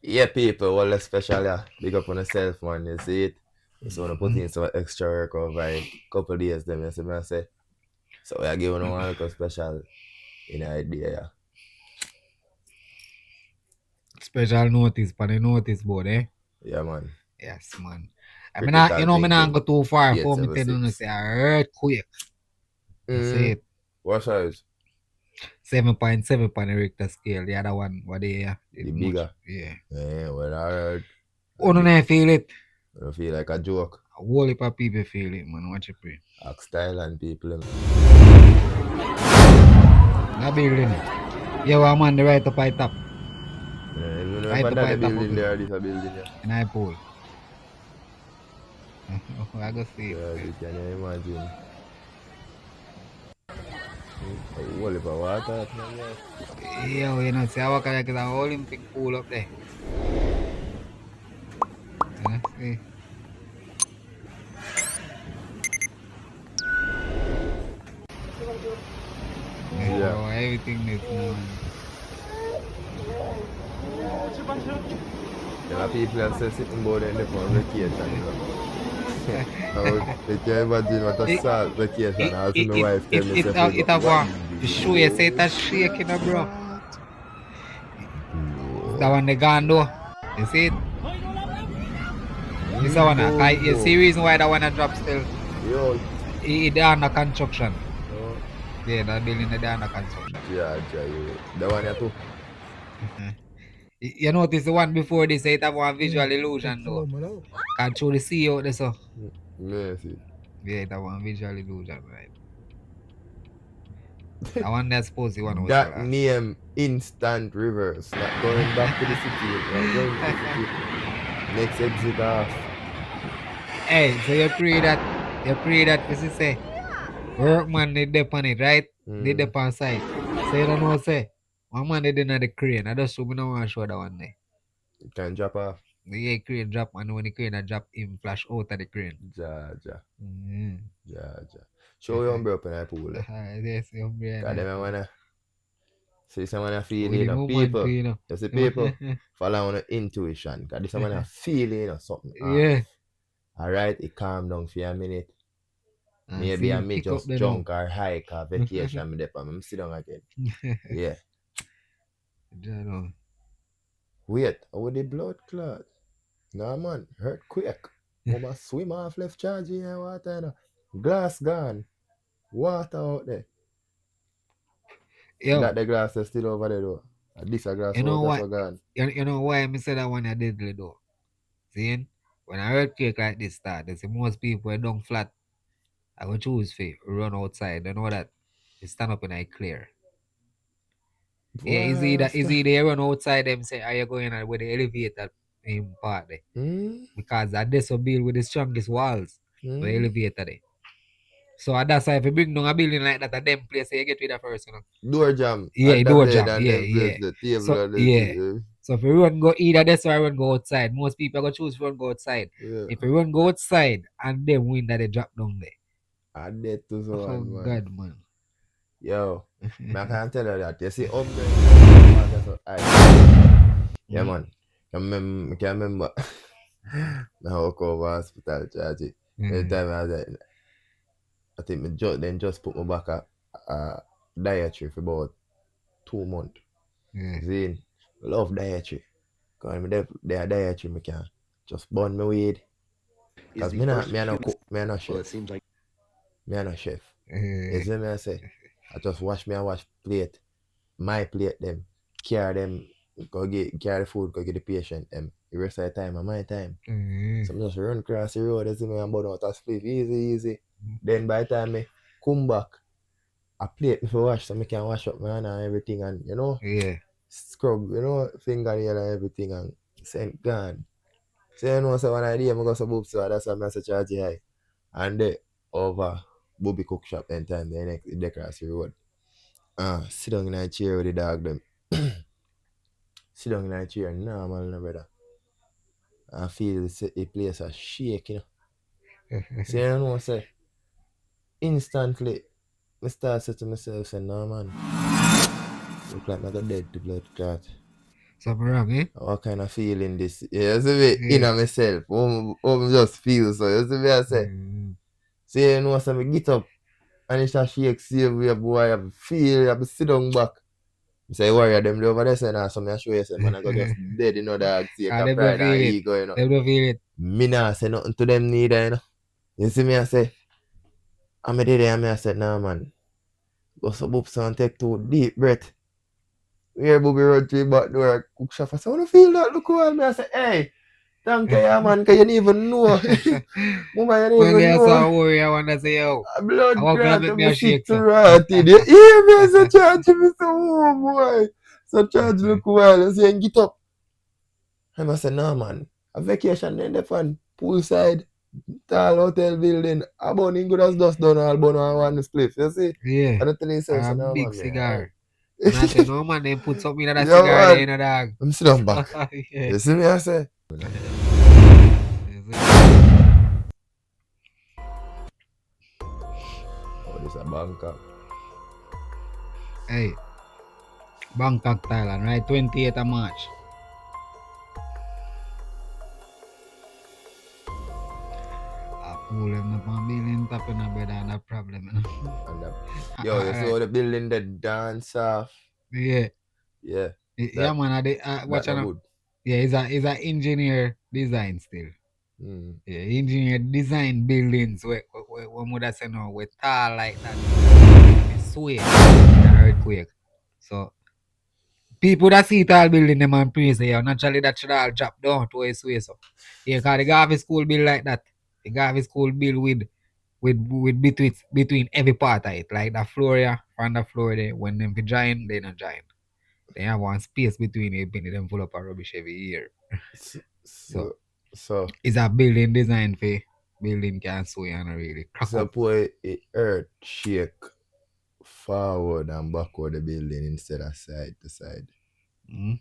Yeah, people, well, especially big up on yourself, man. You see it? You just want to put in some extra work over a couple days, them, you see me I say? So, we are giving one little special in idea, yeah. Special notice for the notice board, eh? Yeah, man. Yes, man. I mean, you Critical know, me not thinking go too far for me tell you 876. say I heard quick. You see it? What size? 7.7 on the Richter scale. The other one, what they The it much. bigger. Yeah. Yeah, well, I heard. Oh, no, I feel it. I don't feel like a joke. A whole heap of people feel it, man. Watch it pray. Ask Thailand people. That building. Yeah, well, man, the right up high top. You know if Right I up done high the top of building it. there, this a building, yeah. And I pull. I go see it. Yeah, can you imagine? A whole heap of water, man, yeah. Yeah, you know, see, I walk like an Olympic pool up there. See? Yeah. Oh, everything is man. There are people that say sitting board in the for vacation, you know. They can't imagine what a sad vacation. I see my wife tell me, say, It have one. To show you, say it's shaking, bro. That one they gone though. You see it? This one, you see reason why that one drop still? Yo. It under construction. Yeah, that building is under construction. Yeah, the one here too. You notice the one before this, it have one visual illusion though. Can't show the sea out there, so. Yes. Yeah, it have one visual illusion, right? That one that's supposed to be one was That name instant reverse. Not going back to the city. Not going to the city. Next exit off. Hey, so you pray that as you say, workman they dip on it, right? They dip on site. So you don't know say. One man they did not the crane. I just show me no want to show that one there. You can drop off. The crane drop and when the crane a drop him flash out of the crane. Ja. Show your umbrella up in the pool. Yes, the umbrella. Because them wanna see someone a feeling of people. You see people follow on intuition. Because this someone a feeling or something. Yeah. Alright, it calm down for a minute. Maybe I may just junk or hike or vacation me dep and sit down again. Yeah. Wait, how the blood clot? Nah man, hurt quick. Mama swim off left charge in the water, you know. Glass gone. Water out there. Yo. That the glass is still over there though. This a glass you know water what? gone. You know why I said that one I did though? See? When an earthquake like this start, they say most people are down flat. I go choose for run outside. They know that they stand up in a clear. Yeah, is either you run outside them say, are you going with the elevator in part there? Because that this will build with the strongest walls, the elevator there. So that's why if you bring down a building like that, at them place you get rid of first, you know. Door jam. Yeah, door jam. Yeah. The table so, so if everyone go either this or everyone go outside, most people are gonna choose everyone go outside. Yeah. If everyone go outside and then win that they drop down there. I did to so oh man. God, man. Yo, I can't tell you that. You see, yeah, man. I can remember. Now I walk over hospital charge. Every time I was like, I think me just put me back a dietary for about 2 months. See, love dietary. Because they are dietary, me can just burn my weed. Because me no cook, me no chef. Well, it seems like me no chef. You see me I say? I just wash plate. My plate them. Carry them. Carry the food, go get the patient them. The rest of the time my time. So I just run across the road, you see me and burn out a split easy. Then by the time I come back, I plate me for wash so I can wash up my hand and everything and you know scrub, you know, fingernail and everything and send gone. So you know so one idea I go to Boop so that's why I say charge high. And they over Bobby cook shop then time they cross the road. Sit down in a chair with the dog them. Sit down in a chair normal no brother. I feel the place a shake, you know. So you know say instantly I start saying to myself say no man. Look like I got dead to blood clot. Something wrong, eh? What kind of feeling this? Yeah, you see me in myself. I just feel so. You see me I say. So you know so me get up and it's a shake save way boy. I feel I sit down back. I say warrior them over there say nah, so me I show you say man I go just dead in dog see They a don't pride and feel it. ego, you know. They don't feel it. Me nah say nothing to them neither, you know. You see me I say and me did it and me I said nah man. Go so boops and take 2 deep breath. Here Bobby run to the back door, cook chef. I say, I wanna feel that look well. Me I say, hey, thank you, yeah, man, cause you didn't even know. Mama, you didn't When even I know. saw worry, I want to say, yo, A I blood want to clot let and me me a sick shake, to so. rotted. You hear me? I say, charge me so, oh boy. So charge look well. I say, get up. And I say, no, man. A vacation then the fun. Poolside. Tall hotel building. I burn in good as dust done all burn on one split. You see? Yeah, And I tell you, a so no, big man, man. Alright. cigar. And I said, no, man, they put something in that Yeah, cigar there, man. in a dog. I'm sitting back. Yeah. You see me? I say, oh, this is a Bangkok. Hey, Bangkok, Thailand, right? 28th of March. I pull them up on building top in a bed and a problem. You know? And yo, you saw the building the dance off. Yeah. Yeah. Yeah, man. That Watch no out. good. Yeah, it's a engineer design still. Mm. Yeah, engineer design buildings where would I say no, with tall like that. It's sway in an earthquake. So people that see tall building them and praise it, yeah, naturally that should all drop down to a sway. So yeah, cause the Garvey school build like that. The Garvey school build with between every part of it. Like the floor, yeah, from the floor there, when them be giant, they not giant. They have one space between it, and them full up of rubbish every year. So it's a building design for building can sway and really crack so up. boy, it earth shake forward and backward the building instead of side to side. Mm.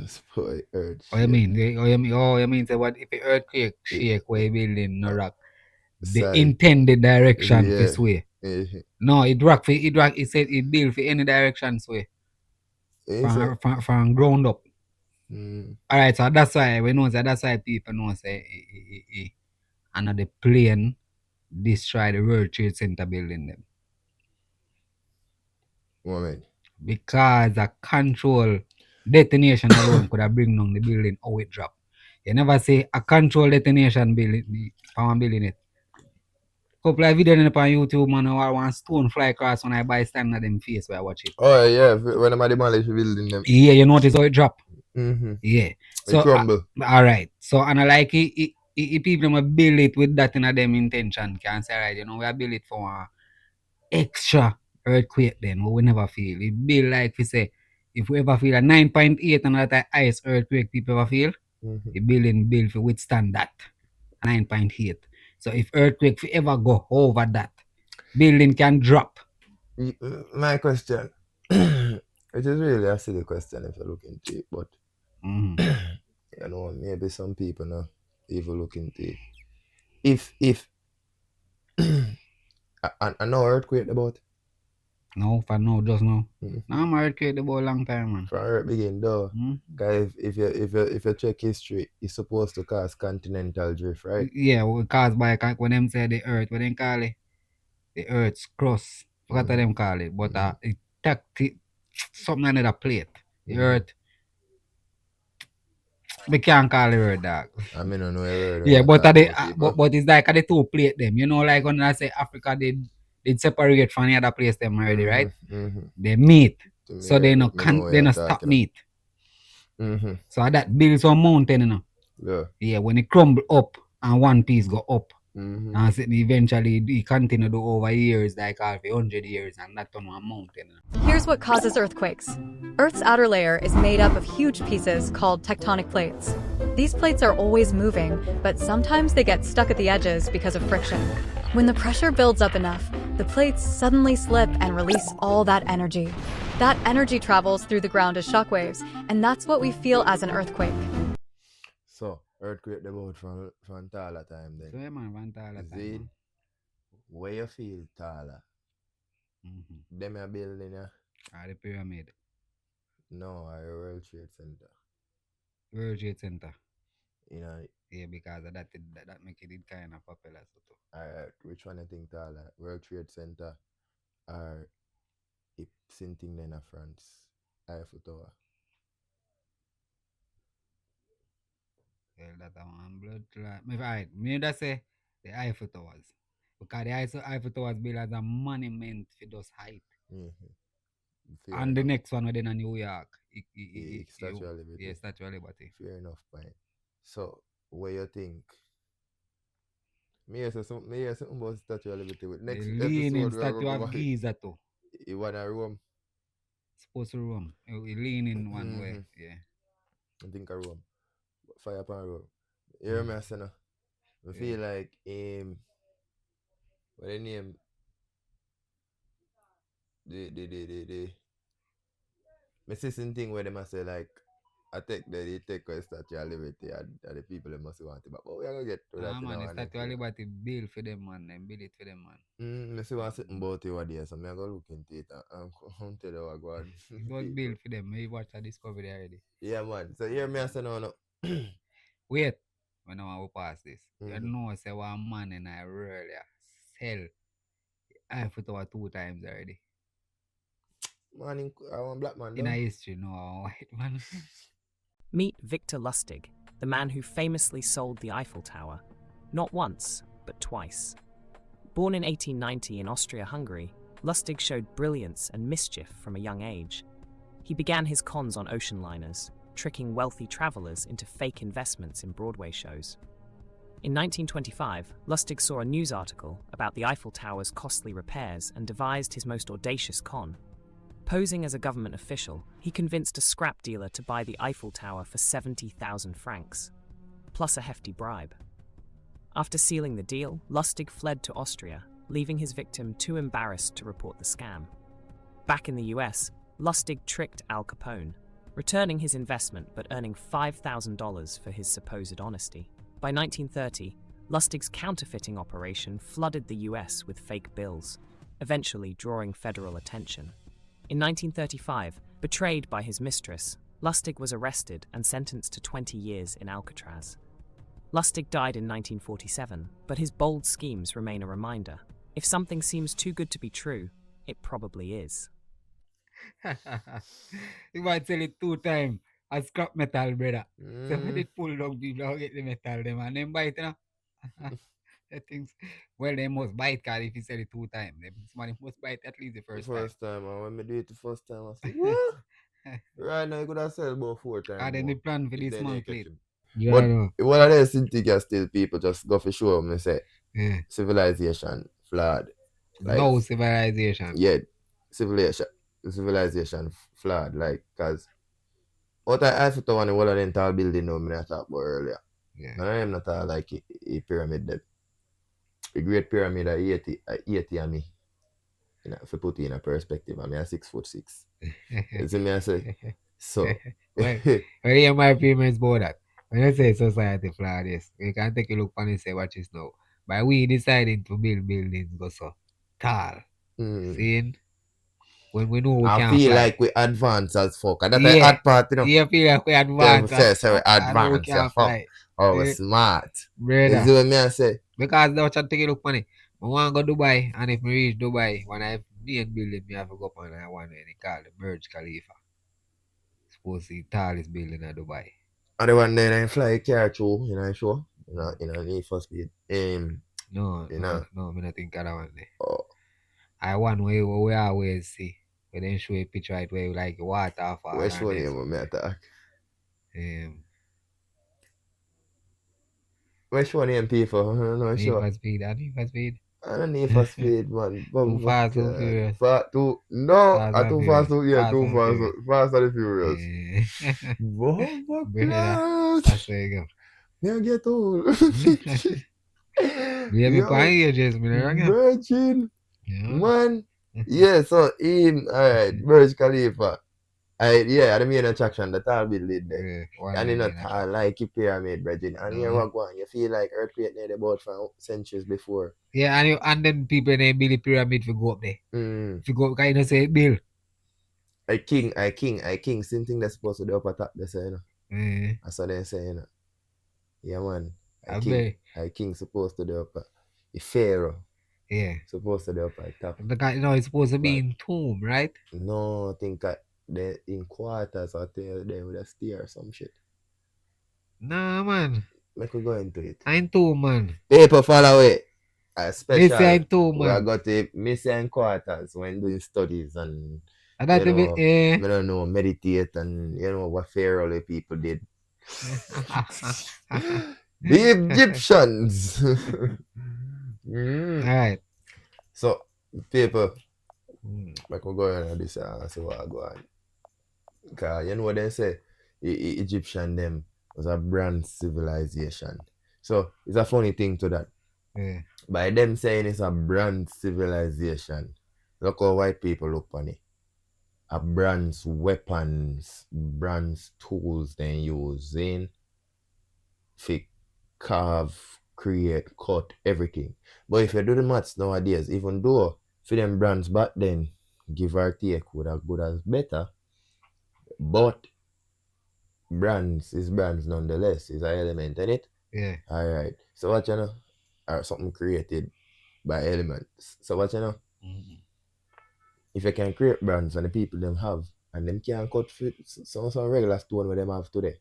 So boy, earth Oh, you shake. mean? You mean say what if the earthquake shake where building no rock? The Side. intended direction for Yeah. sway. Eh, No, it said it build for any direction sway. From ground up. Alright, so that's why we know that's why people know say another plane destroy the World Trade Center building them. Moment. Because a control detonation alone could have bring down the building how it drop. You never say a control detonation building from building it. Couple of videos on YouTube, man, or one stone fly across when I bystander them face where I watch it. Oh yeah, when I'm demolish building them. Yeah, you notice how it drop. Mm-hmm. Yeah. It So crumble. all right. So and I like it, people will build it with that in them intention. Can say right, you know, we build it for a extra earthquake then we will never feel. It be like we say, if we ever feel a 9.8 and that ice earthquake people ever feel, the building built to withstand that. 9.8. So if earthquake ever go over that, building can drop. My question. It is really a silly question if you look into it, but you know, maybe some people now even look into it. If I know earthquake about. No, for no, just no. No, I'm earthquake about a long time, man. From earth begin though. Because if you check history, it's supposed to cause continental drift, right? Yeah, caused by when them say the earth, what they call it? The earth's crust. What them call it? But it something another plate. The earth. We can't call the earth dog. I mean, I know a word when Yeah, I but talk they, about it, but it's like the two plate them. You know, like when I say Africa did separate from the other place them already, right? They meet. So they no stop meet. So that builds one mountain, you know. Yeah, when it crumble up and one piece go up. And eventually it continue to over years, like half 100 years, and that on one mountain. Here's what causes earthquakes. Earth's outer layer is made up of huge pieces called tectonic plates. These plates are always moving, but sometimes they get stuck at the edges because of friction. When the pressure builds up enough, the plates suddenly slip and release all that energy. That energy travels through the ground as shockwaves, and that's what we feel as an earthquake. So, earthquake about from taller time then. So yeah, man, from taller time. Man. Where you feel taller? Them a building, yeah? The pyramid. No, I World Trade Center. World Trade Center. You know, Yeah, because of that make it kind of popular. So too. which one I think taller? World Trade Center or it something in France? Eiffel Tower. Well, that one blood clot. Me right. Me that say the Eiffel Towers. Because the Eiffel Towers built as a monument for those height. Fair And the enough. next one within a New York. Statue of Liberty. Yeah, Statue of Liberty. Fair enough, point. So, what you think? Me hear something about Statue of Liberty. With next The episode, leaning we're Statue going of Giza too. You wanna Rome? Supposed to Rome. We leaning one way. Yeah. I think I Rome. Fire upon Rome. You hear me I say no? I feel like what the name? The my sister thing where them I say like I take a Statue of Liberty and the people that must want it. But we are gonna get to that in Man, the our next Statue of video. Liberty built for them man. They build it for them man. I see one sitting about it over there, so I'm gonna look into it and tell you what go on. It was built for them. Maybe watch a Discovery already. Yeah, man. So hear me I say no. Wait, when I will pass this. You know, say one man and I really sell Eiffel Tower 2 times already. Man, I want black man. In a history, no, a white man. Meet Victor Lustig, the man who famously sold the Eiffel Tower, not once, but twice. Born in 1890 in Austria-Hungary, Lustig showed brilliance and mischief from a young age. He began his cons on ocean liners, tricking wealthy travelers into fake investments in Broadway shows. In 1925, Lustig saw a news article about the Eiffel Tower's costly repairs and devised his most audacious con. Posing as a government official, he convinced a scrap dealer to buy the Eiffel Tower for 70,000 francs, plus a hefty bribe. After sealing the deal, Lustig fled to Austria, leaving his victim too embarrassed to report the scam. Back in the US, Lustig tricked Al Capone, returning his investment but earning $5,000 for his supposed honesty. By 1930, Lustig's counterfeiting operation flooded the US with fake bills, eventually drawing federal attention. In 1935, betrayed by his mistress, Lustig was arrested and sentenced to 20 years in Alcatraz. Lustig died in 1947, but his bold schemes remain a reminder. If something seems too good to be true, it probably is. You might sell it 2 times as scrap metal, brother. So when they pull down people, get the metal, them and them buy it, you know? Things, well, they must buy it, because if you sell it 2 times, somebody must buy it at least the first time. And when I do it the first time, I say, what? Right now, you could have sold about 4 times. And then the plan for this month plate. But one of those things still people just go for sure and say, civilization flawed. Like, no civilization. Yeah, civilization flawed. Like, because what I thought one of the tall building now, I talked about earlier. Yeah. And I am not like a pyramid that the Great Pyramid are 80 of me. You know, if you put it in a perspective, I'm 6'6". You see me I say? So well, yeah, my opinion is about that. When I say society flawed, yes, we can take a look and say watch this now. By we deciding to build buildings go so tall. Seeing when we know we I can't feel fly. like we advance as fuck. And that's the hard part, you know. Yeah, feel like we advance as fuck. Advance as fuck. Oh, we're smart. Brother. You see what me I say? Because now I take a look money. I want to go Dubai, and if we reach Dubai, when I be in building, me have to go up and I want to call the Burj Khalifa. Supposed to be the tallest building in Dubai. And the one then I fly a car through, you know, sure. You know, need for speed. No, you know. No, I don't think of that one there. Oh. I want where we always see. We then show a picture right where like waterfall. Which one you want me attack? Which one you MP for? No, sure. Need for speed. I don't need for speed, man. Too fast, too furious. Too fast, too fast. Fast and furious. That's where you go. Yeah, get old. Baby ages, Virgin. Man. Yeah, so alright, Burj Khalifa. The main attraction, the tall building there. And in a tall like a pyramid, Virgin. And you're going, you feel like earthquake near about from centuries before. Yeah, and then people they build the pyramid to go up there. If you go, because you say build. I king. Same thing that's supposed to be up at top. They say, you know. That's what they say, you know. Yeah, man. I king supposed to be up at the pharaoh. Yeah. Supposed to be up at top. Because you know it's supposed to be in tomb, right? No, I think they in quarters or they with a steer or some shit. Nah, man. Make we go into it. I'm tomb, man. Paper follow it. A special. I'm tomb, We are man. got to missing quarters when doing studies and That you know, I don't know, meditate and you know what pharaoh people did. The Egyptians. Alright. So people, make we go into this and see what I go on. Because you know what they say, Egyptian them was a bronze civilization. So it's a funny thing to that. Yeah. By them saying it's a bronze civilization, look how white people look on it. A bronze weapons, bronze tools they using to carve, create, cut, everything. But if you do the maths nowadays, even though for them bronze back then, give or take, would have good as better, but bronze is bronze nonetheless, is an element in it. Yeah. Alright. So what you know? Or something created by elements. So what you know? If you can create brands and the people them have and them can cut some regular stone where them have today,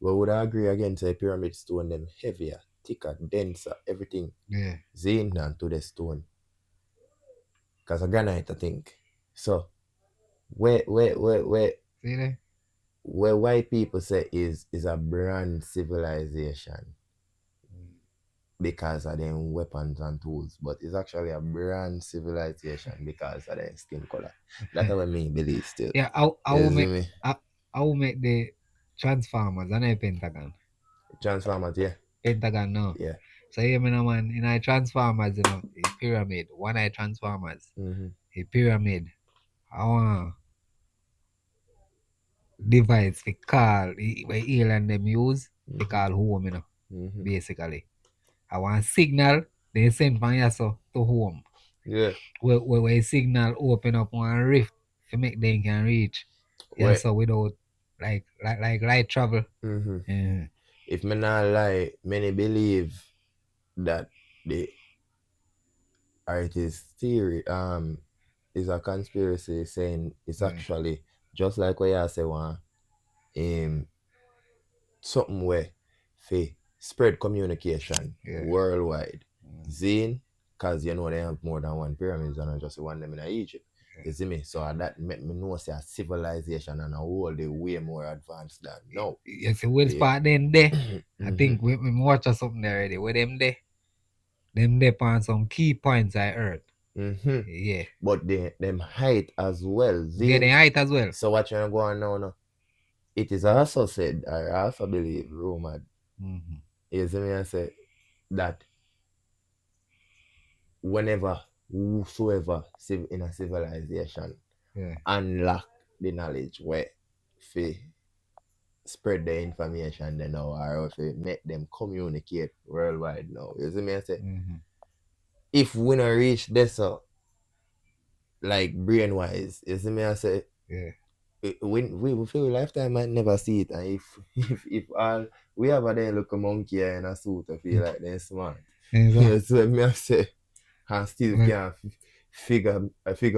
we would agree again say pyramid stone them heavier, thicker, denser, everything. Yeah. Zinc than to the stone. Because of granite, I think. So where See there? where white people say is a brand civilization because of them weapons and tools, but it's actually a brand civilization because of their skin color. That's what me believe still. Yeah, I will make the Transformers and a Pentagon. Transformers, yeah. Pentagon, no. Yeah. So you know, man, in a Transformers, you know, a pyramid, one eye Transformers, a pyramid. I want device we call where alien them use, they call home, you know, basically. I want signal they send from here so to home. Yeah. Where signal open up one rift to make them can reach. Yeah, so without like light travel. If me not lie, many believe that the artist theory is a conspiracy saying it's actually just like what you say one something where for spread communication worldwide. Zine, because you know they have more than one pyramids and not just one them in Egypt. You see me? So that make me know say a civilization and a world they way more advanced than now. Yes, we'll spot them there. I think we watch something there already. With them there. Them there on some key points I heard. Yeah. But them height as well. Yeah, the height as well. So what you're going on now? It is also said, I also believe, rumored, you see me and say that whenever whosoever in a civilization unlock the knowledge where if spread the information they know or if make them communicate worldwide now. You see me and say if we not reach this like brain wise, you see me and say we feel lifetime might never see it, and if all we have a then look a monkey in a suit I feel like they're smart. So me I say and still can't figure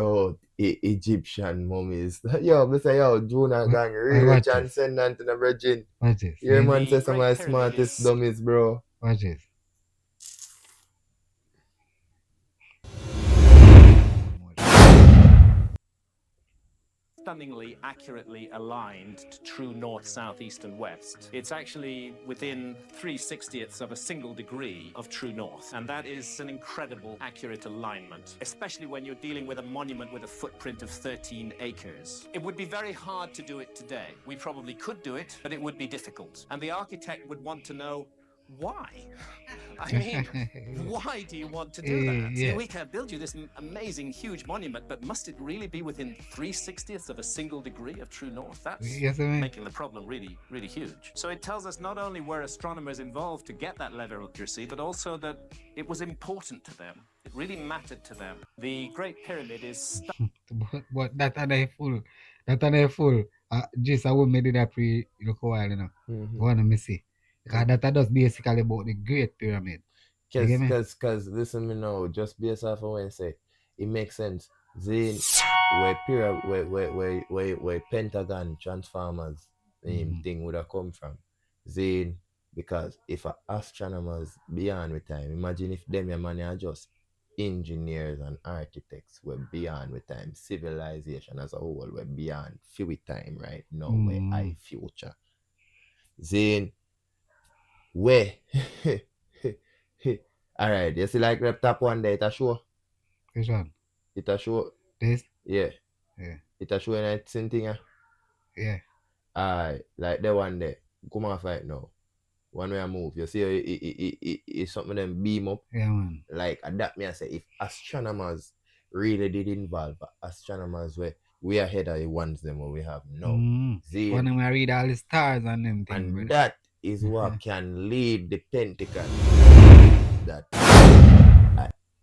out Egyptian mummies. Yo, me say yo, Jonah gang rich and send them to the virgin. Watch this. Yeah, man say some of the smartest dummies, bro. Watch this. Stunningly accurately aligned to true north, south, east, and west. It's actually within 3/60ths of a single degree of true north, and that is an incredible accurate alignment, especially when you're dealing with a monument with a footprint of 13 acres. It would be very hard to do it today. We probably could do it, but it would be difficult. And the architect would want to know why? I mean, why do you want to do that? Yeah. We can build you this amazing, huge monument, but must it really be within 3/60th of a single degree of true north? That's Yes, I mean. making the problem really, really huge. So it tells us not only were astronomers involved to get that level of accuracy, but also that it was important to them. It really mattered to them. The Great Pyramid is but that are they full. That are they full. Just I will made it a pre look a while, you know. Wanna me see. Because that are just basically about the Great Pyramid. Because listen me now, just based off of what I say, it makes sense. Then where Pentagon Transformers thing would have come from. Then because if astronomers beyond with time, imagine if them your money are just engineers and architects were beyond with time. Civilization as a whole were beyond few with time right now, where I future. Then where alright, you see like the top one there, it a show. Which one? It a show. This? Yeah. Yeah. It a show in that same thing. Yeah. Alright, like the one there. Come off right now. One way I move. You see it's something them beam up. Yeah, man. Like that me I say if astronomers really did involve astronomers where we ahead of the ones them what we have now. When I read all the stars and them things. And that is what can lead the Pentagon that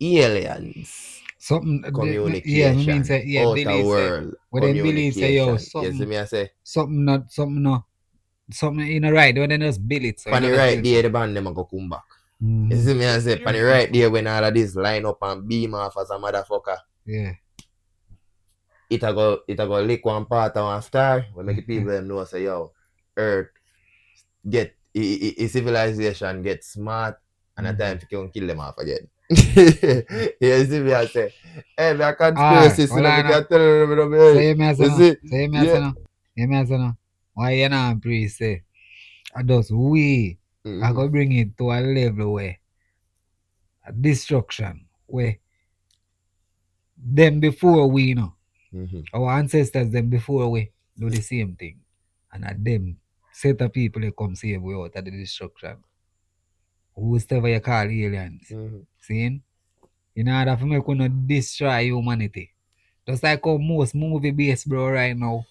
aliens something communication mean say outer world what they believe say yo something yes, me I say something in the right when they just build it so on the right there the band them go come back. You see me I say on the right there when all of this line up and beam off as a motherfucker. Yeah. It a go lick one part of one star when make the people them know say yo Earth get civilization get smart and at time to kill them off again. You see me I say hey me a conspiracy so I can tell them say me as no why you not pray say I just we I go bring it to a level where a destruction where them before we you know our ancestors them before we do the same thing and at them set of people they come save we out of the destruction. Whoever you call aliens. See? In order for me to destroy humanity. Just like how most movie based bro right now.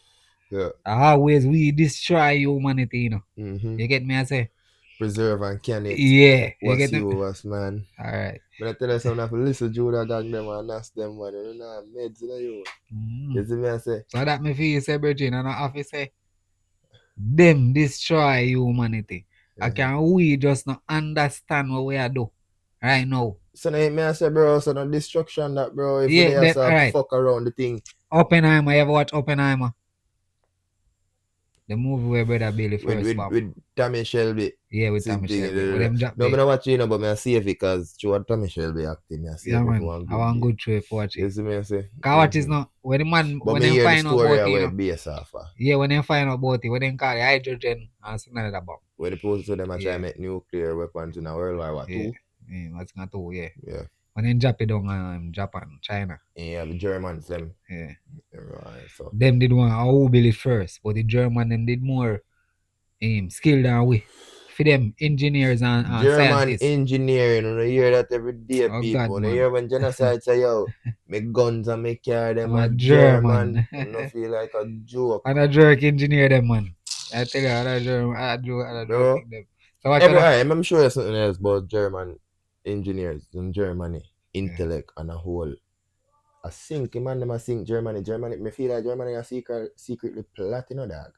Yeah. Always we destroy humanity, you know. You get me I say? Preserve and can it. Yeah. You get us, man. Alright. But I tell you something, if you listen Judah gang them and ask them man, you know meds you. You see me I say? So that me feel say Virgin and I have to say them destroy humanity. I can we just not understand what we are do right now. So now me I say bro, so no destruction that bro. If yeah, they have fuck around the thing. Oppenheimer, you ever watch Oppenheimer? The movie where brother Billy first with Tommy Shelby. Yeah, with Tommy Shelby. No, I'm not watching it, but I see it because through Tommy Shelby acting. I see yeah, man. I want good trip for watch it. You see me I say? Cause watch is not when the man but when they find out about it, you know, yeah, when they find out about it, when they call it hydrogen and something like that bomb. When they pose to them and try to make nuclear weapons in a World War II. Yeah, what's not two, yeah. Yeah. When they drop it down Japan, China. Yeah, the Germans them. Yeah. Right, so. Them did one who build it first, but the German them did more skill than we. For them engineers and German scientists. Engineering, you hear that every day, people. You hear when genocide say, yo, make guns and make car them a German. You don't feel like a joke. And a jerk engineer them, man. I tell you, I joke them. So I'm sure there's something else about German engineers in Germany, intellect and a whole. I think, man, them I think Germany, me feel like Germany are secretly platinum dog.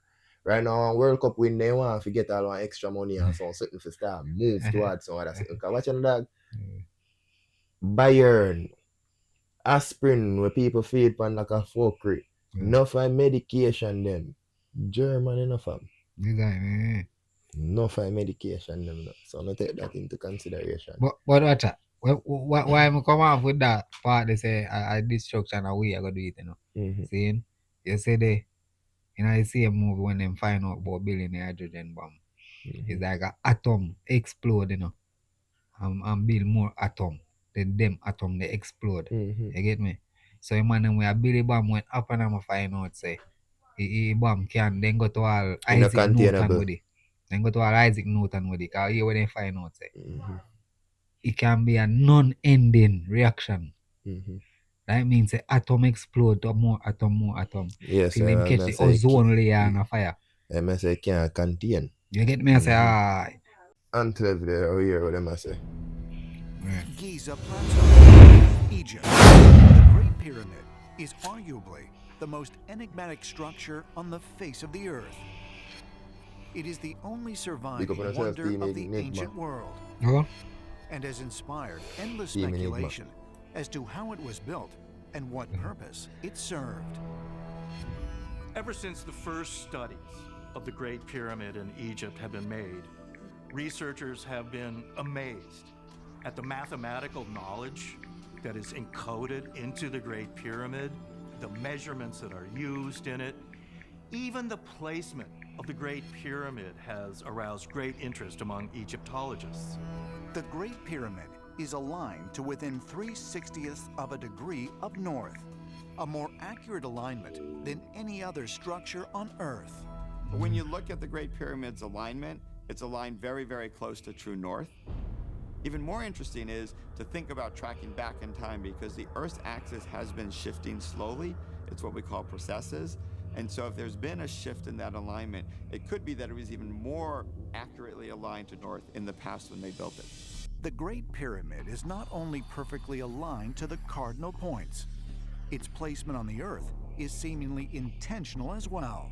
Right now, on World Cup win, they want to get all one extra money and so something to start move towards some other thing. Because watch on dog, Bayern, aspirin, where people feed pan like a fuckery. Enough of medication them. Germany enough of them. Enough of medication them. So I take that into consideration. But watch that. Why am I come off with that part? They say a destruction away I gotta do it, you know. See? You say they I see a movie when them find out about building the hydrogen bomb. It's like an atom explode, you know. And build more atom. Then them atom they explode. You get me? So man when a build a bomb went up and I'm find out say a bomb can then go to all Isaac Newton with it. Then go to all Isaac Newton with it, because here when they find out, say, it can be a non-ending reaction. That means the atom explode to more atom. Yes, till them catch the ozone layer on a fire. I say can't contain. You get me? I say, aye. Until they hear what them I say. Giza Plateau, Egypt. The Great Pyramid is arguably the most enigmatic structure on the face of the earth. It is the only surviving wonder of the ancient world, and has inspired endless speculation as to how it was built and what purpose it served. Ever since the first studies of the Great Pyramid in Egypt have been made, researchers have been amazed at the mathematical knowledge that is encoded into the Great Pyramid, the measurements that are used in it. Even the placement of the Great Pyramid has aroused great interest among Egyptologists. The Great Pyramid is aligned to within 3/60ths of a degree of north, a more accurate alignment than any other structure on Earth. When you look at the Great Pyramid's alignment, it's aligned very, very close to true north. Even more interesting is to think about tracking back in time, because the Earth's axis has been shifting slowly. It's what we call precesses. And so if there's been a shift in that alignment, it could be that it was even more accurately aligned to north in the past when they built it. The Great Pyramid is not only perfectly aligned to the cardinal points, its placement on the Earth is seemingly intentional as well.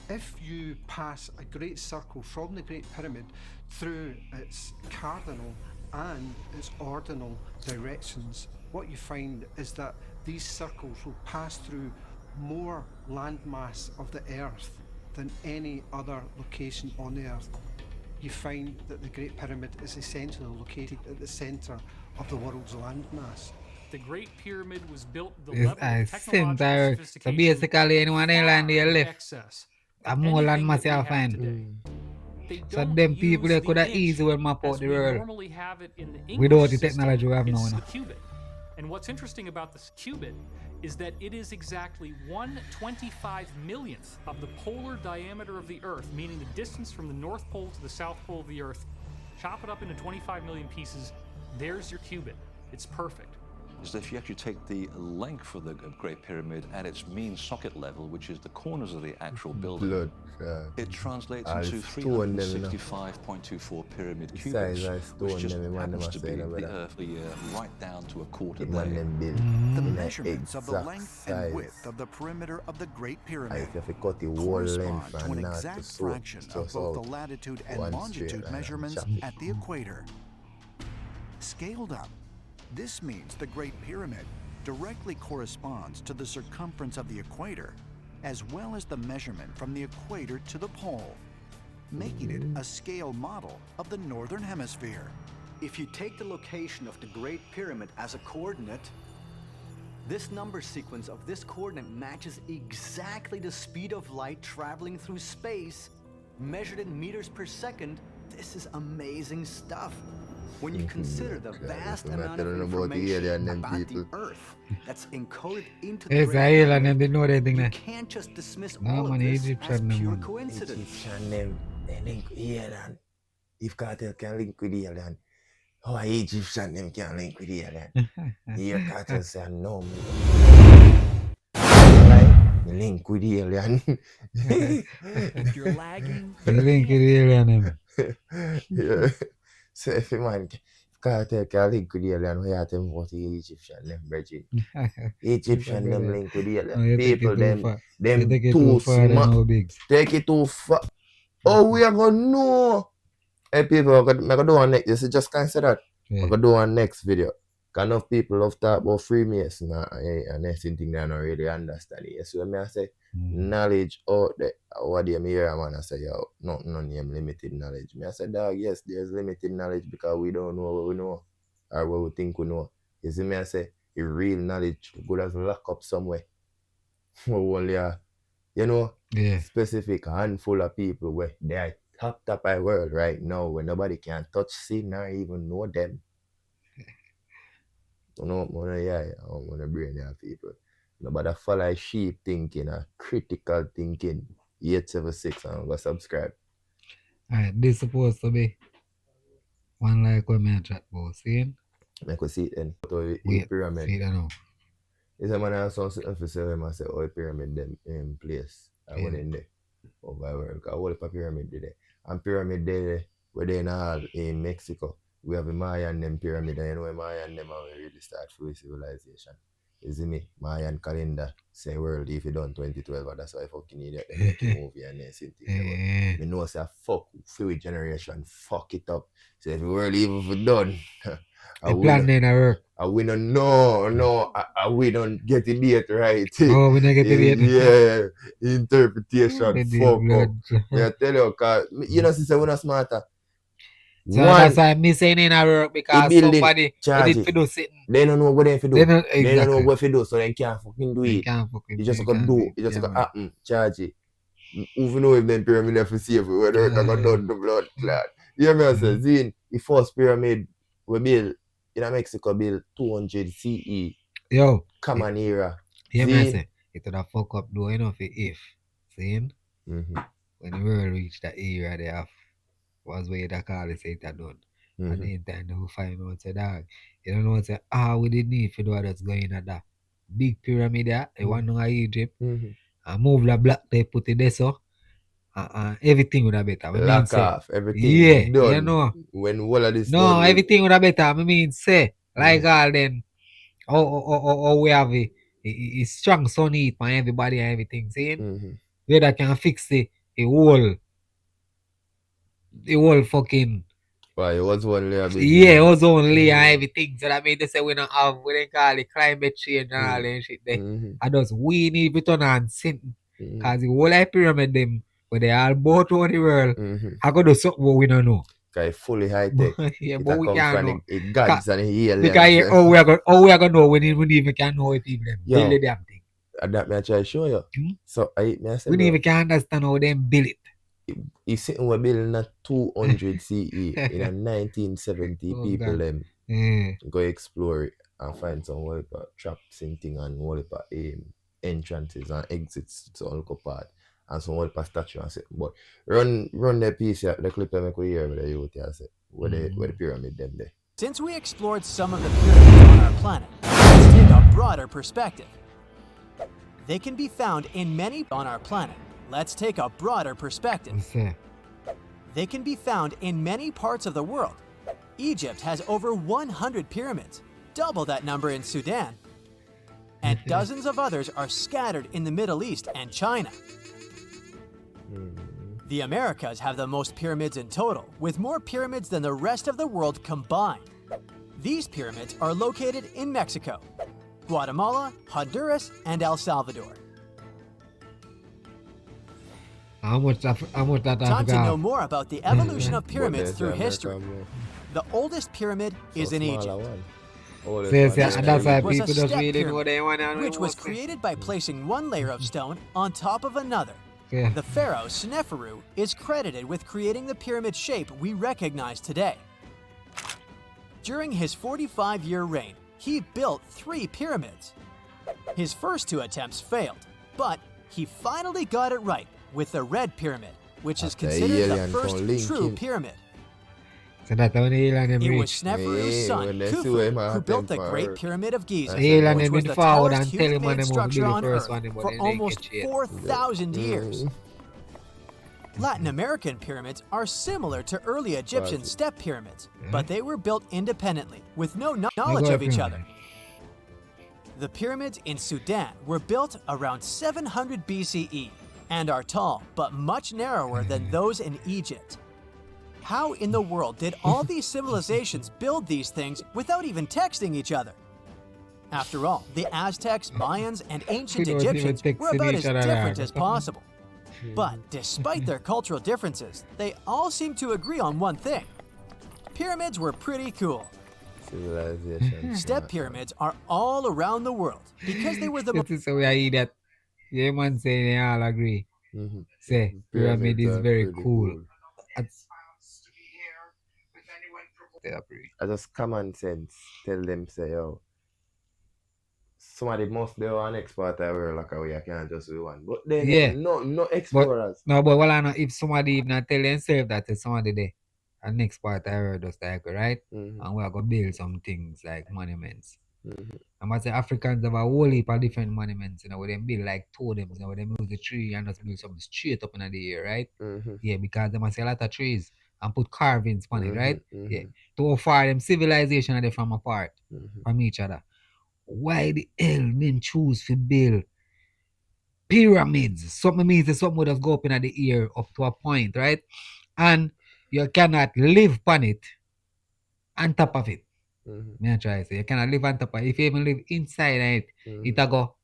If you pass a great circle from the Great Pyramid through its cardinal and its ordinal directions, what you find is that these circles will pass through more landmass of the Earth than any other location on the Earth. You find that the Great Pyramid is essentially located at the centre of the world's landmass. The Great Pyramid was built with the Yes, level I of think technological that. So sophistication basically, anyone in land they far in left, excess a of more land anything mass that you we have find. today. They So don't them people use they the could have inch easily map out as the we world normally have it in the English without the system. technology we have now. It's You the know. cubit. And what's interesting about this cubit is that it is exactly 1/25 millionth of the polar diameter of the Earth, meaning the distance from the North Pole to the South Pole of the Earth. Chop it up into 25 million pieces, there's your cubit. It's perfect. Is that if you actually take the length of the Great Pyramid at its mean socket level, which is the corners of the actual building, it translates into 365.24 pyramid cubits, which just happens to be the Earth right down to a quarter day. The measurements of the length and width of the perimeter of the Great Pyramid correspond to an exact fraction of both the latitude and longitude measurements at the equator. Scaled up, this means the Great Pyramid directly corresponds to the circumference of the equator, as well as the measurement from the equator to the pole, making it a scale model of the Northern Hemisphere. If you take the location of the Great Pyramid as a coordinate, this number sequence of this coordinate matches exactly the speed of light traveling through space, measured in meters per second. This is amazing stuff. When you consider the vast amount of information about the Earth that's encoded into the Yes, I hear and them they know that thing you there. can't just dismiss No, all man, of this as Egyptian them, pure man. coincidence. Egyptian them, they link with alien. If cartel can link with alien, how are Egyptian them can link with alien? Here cartel say no, me. Right? Me link with alien. You're lagging. They link with the alien them. Yeah. So if a man cartel can link with alien, we have to vote the Egyptian them, Bridget. Egyptian them link with No, alien. you take it People too them far. You them take it too too far, they smart. know big. Take it too far. Oh, we are gonna know. Hey people, I'm gonna do one next. You see, just consider that. Yeah. I'm gonna do one next video. Enough people love talk about Freemason and anything they don't really understand it. So when I say knowledge out there, what do you hear, man? I say, yo, none of limited knowledge. Me I say, dog, yes, there's limited knowledge because we don't know what we know or what we think we know. You see me I say, the real knowledge good as lock up somewhere. Only Yeah. specific handful of people where they are top of the world right now where nobody can touch, see, nor even know them. I want to brain your people. Nobody follow sheep thinking or critical thinking. 876 and go subscribe. Alright, this supposed to be one like when me chat about, see? Make we see it then. Wait, pyramid. see that now. Is a man has something for say him and say all pyramid them in place. I went in there. Over world. Because all the pyramid there. And pyramid there where they now in Mexico. We have a Mayan them pyramid, and you know Mayan them are really start free civilization. You see me? Mayan calendar say world if you done 2012, and that's why fucking idiot they make a movie and they see things. Me know say fuck fluid generation, fuck it up. So if the world even for done, the plan then work. We don't know, we don't get the date right. Oh, we don't get the date. Yeah, interpretation fuck up. I tell you, cause you know, sister, we're not smarter. So that's why I'm saying in a work because somebody did for do something. They don't know what they do. Exactly. They don't know what to do, so they can't fucking do it. It just gotta do. It just gotta happen. Charge it. Who know if them pyramid have to save it, whether it got done the blood clot. You hear me? I say, Zine, the first pyramid we built in Mexico built 200 CE. Yo. Common era. Yeah, me say, it would have fuck up though, you know, if. Seeing? When the world reached that era, they have was where they call it, say it done. And then time they will find out, say, dog, you don't know what say, we didn't need for do that's going at that big pyramid there, the one in Egypt, and move the block, they put it there, so everything would have better. Lock off, everything. Yeah, done. you know. When all of this no, done, everything would have better. I mean, say, like all then, we have a strong sun heat for everybody and everything, see? Where that can fix the whole fucking. Why it was only a big. Yeah, it was only and everything. So that means they say we don't have what they call it climate change and all that shit there. And thus we need to turn on something. Because the whole pyramid them where they all both over the world, I gotta do something what we don't know. Because it's fully high tech. Yeah, but we can't know. It gods and aliens. Because we are gonna know when we even can know if people them build the damn thing. That me I try to show you. So I say, we even can't understand how them build it. He's sitting we're building a 200 CE in a 1970 people God. Them go explore it and find some traps and thing and entrances and exits to all part and some statue and say, but run the piece here, the clip I make we hear with the youth here say where the pyramid them there. Since we explored some of the pyramids on our planet, let's take a broader perspective. They can be found in many on our planet. Let's take a broader perspective. They can be found in many parts of the world. Egypt has over 100 pyramids, double that number in Sudan. And dozens of others are scattered in the Middle East and China. The Americas have the most pyramids in total, with more pyramids than the rest of the world combined. These pyramids are located in Mexico, Guatemala, Honduras, and El Salvador. How much that Time to know more about the evolution of pyramids through history. The oldest pyramid is in Egypt. This pyramid was a step pyramid, which was created by placing one layer of stone on top of another. The pharaoh Sneferu is credited with creating the pyramid shape we recognize today. During his 45-year reign, he built 3 pyramids. His first 2 attempts failed, but he finally got it right with the Red Pyramid, which is considered the first true pyramid. So that it was Sneferu's son, Khufu, who built the Great Pyramid of Giza, which was the tallest human-made structure on Earth for almost 4,000 years. Latin American pyramids are similar to early Egyptian step pyramids, but they were built independently, with no knowledge of each other. The pyramids in Sudan were built around 700 BCE and are tall, but much narrower than those in Egypt. How in the world did all these civilizations build these things without even texting each other? After all, the Aztecs, Mayans, and ancient Egyptians were about as different as possible. But despite their cultural differences, they all seem to agree on one thing. Pyramids were pretty cool. Step pyramids are all around the world because they were the most... So we that. Yeah, man, say they all agree. Say, pyramid is very cool. I just common sense tell them say, yo, somebody must be an expert over like how you can't just do one. But then no explorers. But well, know if somebody even tell themselves that there's somebody there, an expert over just like right, and we are gonna build some things like monuments. I must say Africans have a whole heap of different monuments, you know, where they build like totems, you know, where they move the tree and just build something straight up in the air, right? Yeah, because they must say a lot of trees and put carvings on it, right? Yeah. To how far them civilization are they from apart from each other. Why the hell men choose to build pyramids? Something means that something would just go up in the air up to a point, right? And you cannot live on it on top of it. Me try say you cannot live on top of it. If you even live inside it, it'll go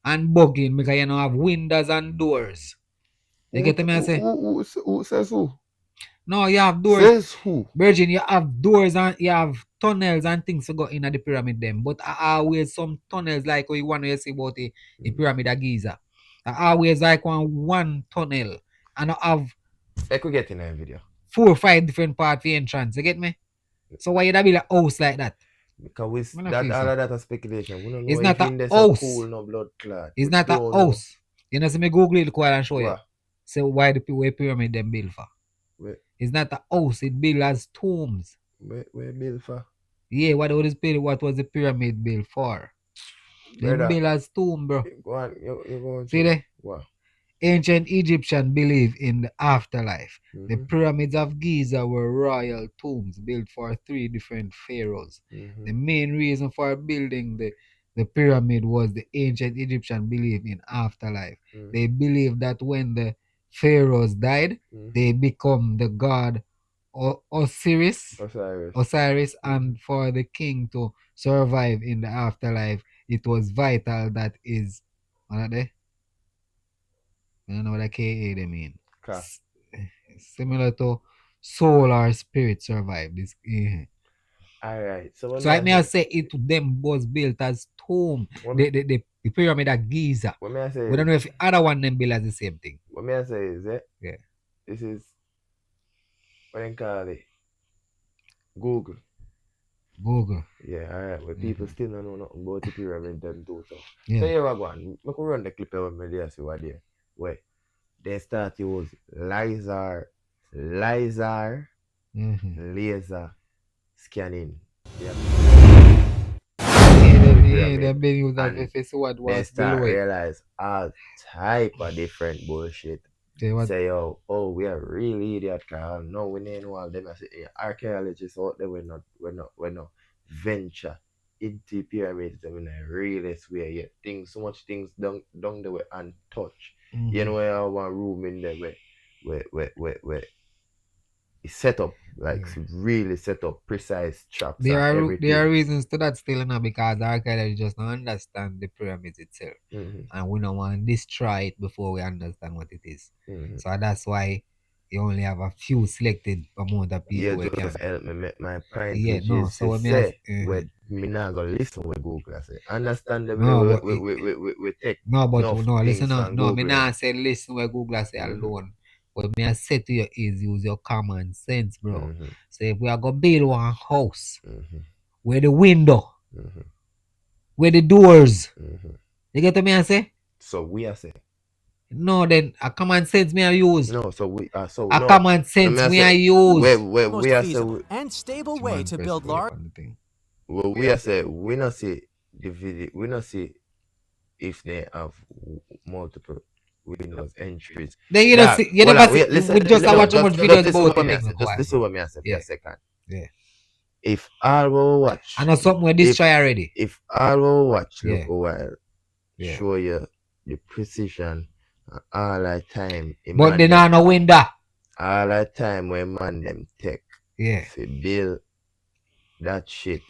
and bugging because you don't have windows and doors. You get me? I say? Who says who? No, you have doors. Says who? Virgin, you have doors and you have tunnels and things to go in at the pyramid them. But always some tunnels like what you want to see about the pyramid of Giza. Always like one tunnel. And I have I could get in a video. 4 or 5 different parts for entrance. You get me? So why you build a house like that? Because that all of that is speculation. We don't know it's if not in a this house. Cool, no blood clot. It's not a house. You know, so me Google it and show you. So why the pyramid them built for? It's not a house, it built as tombs. Where built for? Yeah, what was the pyramid built for? They built as tomb, bro. Go on, you go on. See there? What? Ancient Egyptians believed in the afterlife. The pyramids of Giza were royal tombs built for 3 different pharaohs. The main reason for building the pyramid was the ancient Egyptian belief in afterlife. They believed that when the pharaohs died, they become the god Osiris, and for the king to survive in the afterlife, it was vital that is what are they? I don't know what a KA they mean. Similar to soul or spirit survive this. Alright. So I may say it them was built as tomb. The pyramid of Giza. What may I say? We don't know if other one them built as the same thing. What may I say is that? Yeah. This is what they call it. Google. Yeah, alright. But people still don't know nothing about the pyramid them too. So here we go on. We can run the clip of me there see what there. Where they start to use laser scanning. They start realize all type of different bullshit. Say, oh, we are really idiot, Carl. No, we ain't know all them. I say, archaeologists out there, we not venture into pyramids. I mean, really swear yet. So much things down the way untouched. You know, I have one room in there where it's set up, like really set up, precise traps. There are reasons to that still now because the archaeologists just don't understand the pyramids itself. And we don't want to destroy it before we understand what it is. So that's why you only have a few selected amount of people. Yeah, just help me make my point. Yeah, no, so me not gonna listen with Google. I say understand them we take. No, listen now. No, me not say listen with Google. I say alone. What me I say to you is use your common sense, bro. So if we are gonna build one house, where the window, where the doors, you get what me I say? So we are say. No, then a common sense me I use. No, so we common sense me I use. We are say and stable way to build large. Well, we are say we not see the video. We not see if they have multiple windows entries. Then you don't see. You never see. We just watch too much videos about it. Just listen what me I say for a second. Yeah. If all we watch, I know something we destroy already. If all we watch, look a while, show you the precision. All the time, but they not no window. All the time when man them take, to build that shit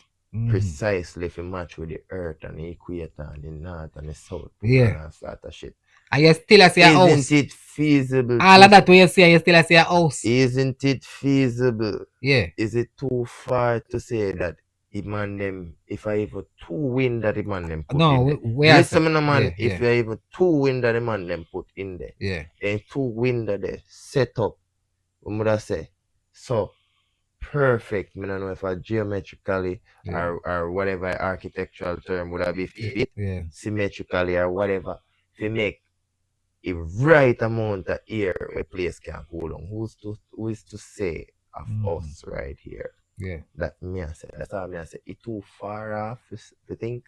precisely to match with the earth and the equator and the north and the south. And sort of shit. And you still see a house. Isn't it feasible? All of that way you see, you still see a house. Isn't it feasible? Yeah. Is it too far to say that if I even 2 wind that the man them put in there. Listen to man, if you even 2 wind that the man them put in there, and 2 wind that they set up, what would I say? So perfect. I don't know if geometrically or whatever architectural term would have be fit, symmetrically or whatever, to make a right amount of air a place can cool down. Who is to say of us right here? Yeah. That me I say. That's all me I say. It too far off to think.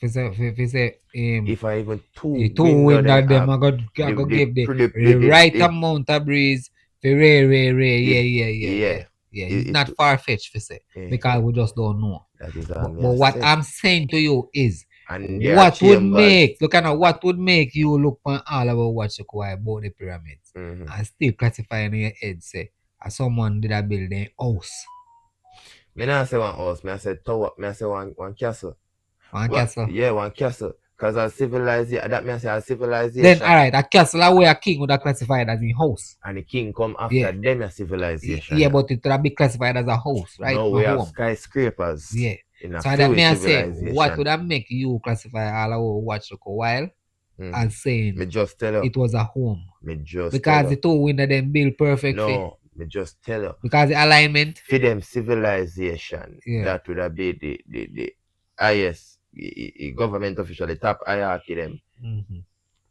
If I even two wind of them, I go give the right amount of breeze for yeah. It's not far fetched for say because we just don't know. That is but what I'm saying to you is, what would make you look on all about what's about the pyramids and still classifying in your head say as someone did a build a house. Me not say one house, me I say tower, me I say one castle. One castle? Yeah, one castle. Because a civilization, that means a civilization. Then, alright, a castle where a king would have classified as a house. And the king come after them a civilization. Yeah, but it would be classified as a house, right? No, we have skyscrapers. Yeah. In a so that may I say, what would that make you classify all our watch a while as saying me just tell you, it was a home? Me just because the two window them built perfect. No, me just tell you. Because the alignment. For them civilization, that would have be the highest government official, the top hierarchy them,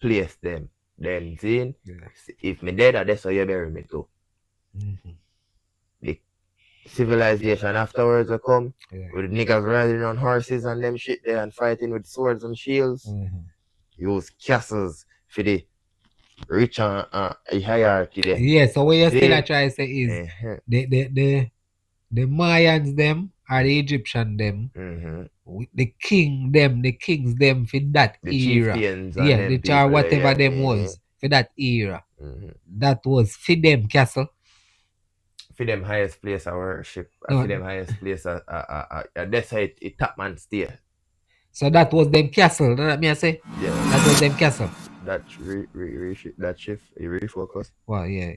place them. Then see, if me dead, that's how you bury me too. The civilization afterwards will come with niggas riding on horses and them shit there and fighting with swords and shields. Use castles for the rich and hierarchy there. Yeah, so what you still try to say is the Mayans them or the Egyptian them, the kings them for that the era. Yeah, the char whatever them was for that era. That was for them castle. For them highest place of worship. For them highest place that's how it top man stay. So that was them castle, that me I say? Yeah. That was them castle. That that shift, refocus. Well, yeah.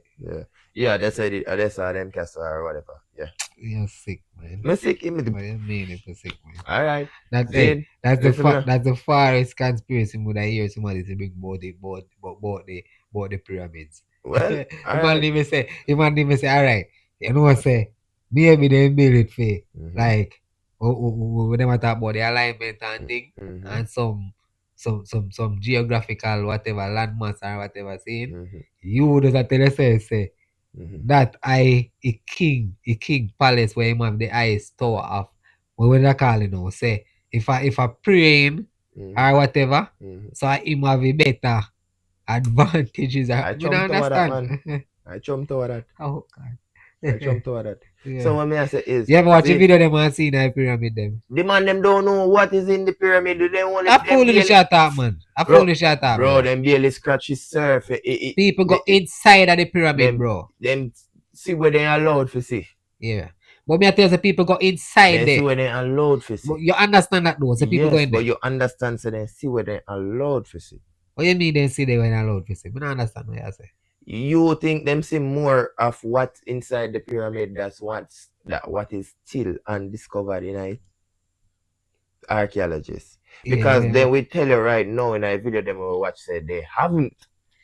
Yeah, that's how them castle or whatever. Yeah. You're sick, man. I'm sick. What do you mean if you're sick, man? Alright. That's the farthest conspiracy would I hear somebody to bring about the pyramids. Well, you might even say, alright, you know what say, maybe they build it for like when they talk about the alignment and thing and some geographical whatever landmass or whatever saying, you would have tell us say that a king palace where him have the highest tower of what would I call it now? Say if I praying or whatever, so him have a better advantages. I jump over that, man. I jump over that. Oh God. I jump over that. So what me I say is, you ever watch a video them and see the pyramid them? The man them don't know what is in the pyramid. They only a foolish attack, man. A foolish attack, bro. Them barely scratch the surface. People go inside of the pyramid, bro. Them see where they allowed to see. Yeah. But me I tell you, people go inside there. See where they allowed to see. But you understand that though? So people go in there. But you understand, so they see where they allowed to see. What you mean they see they when allowed to see? I don't understand what you say. You think them see more of what's inside the pyramid that's what is still undiscovered in it? Archaeologists. Because then we tell you right now in a video them will watch say they haven't.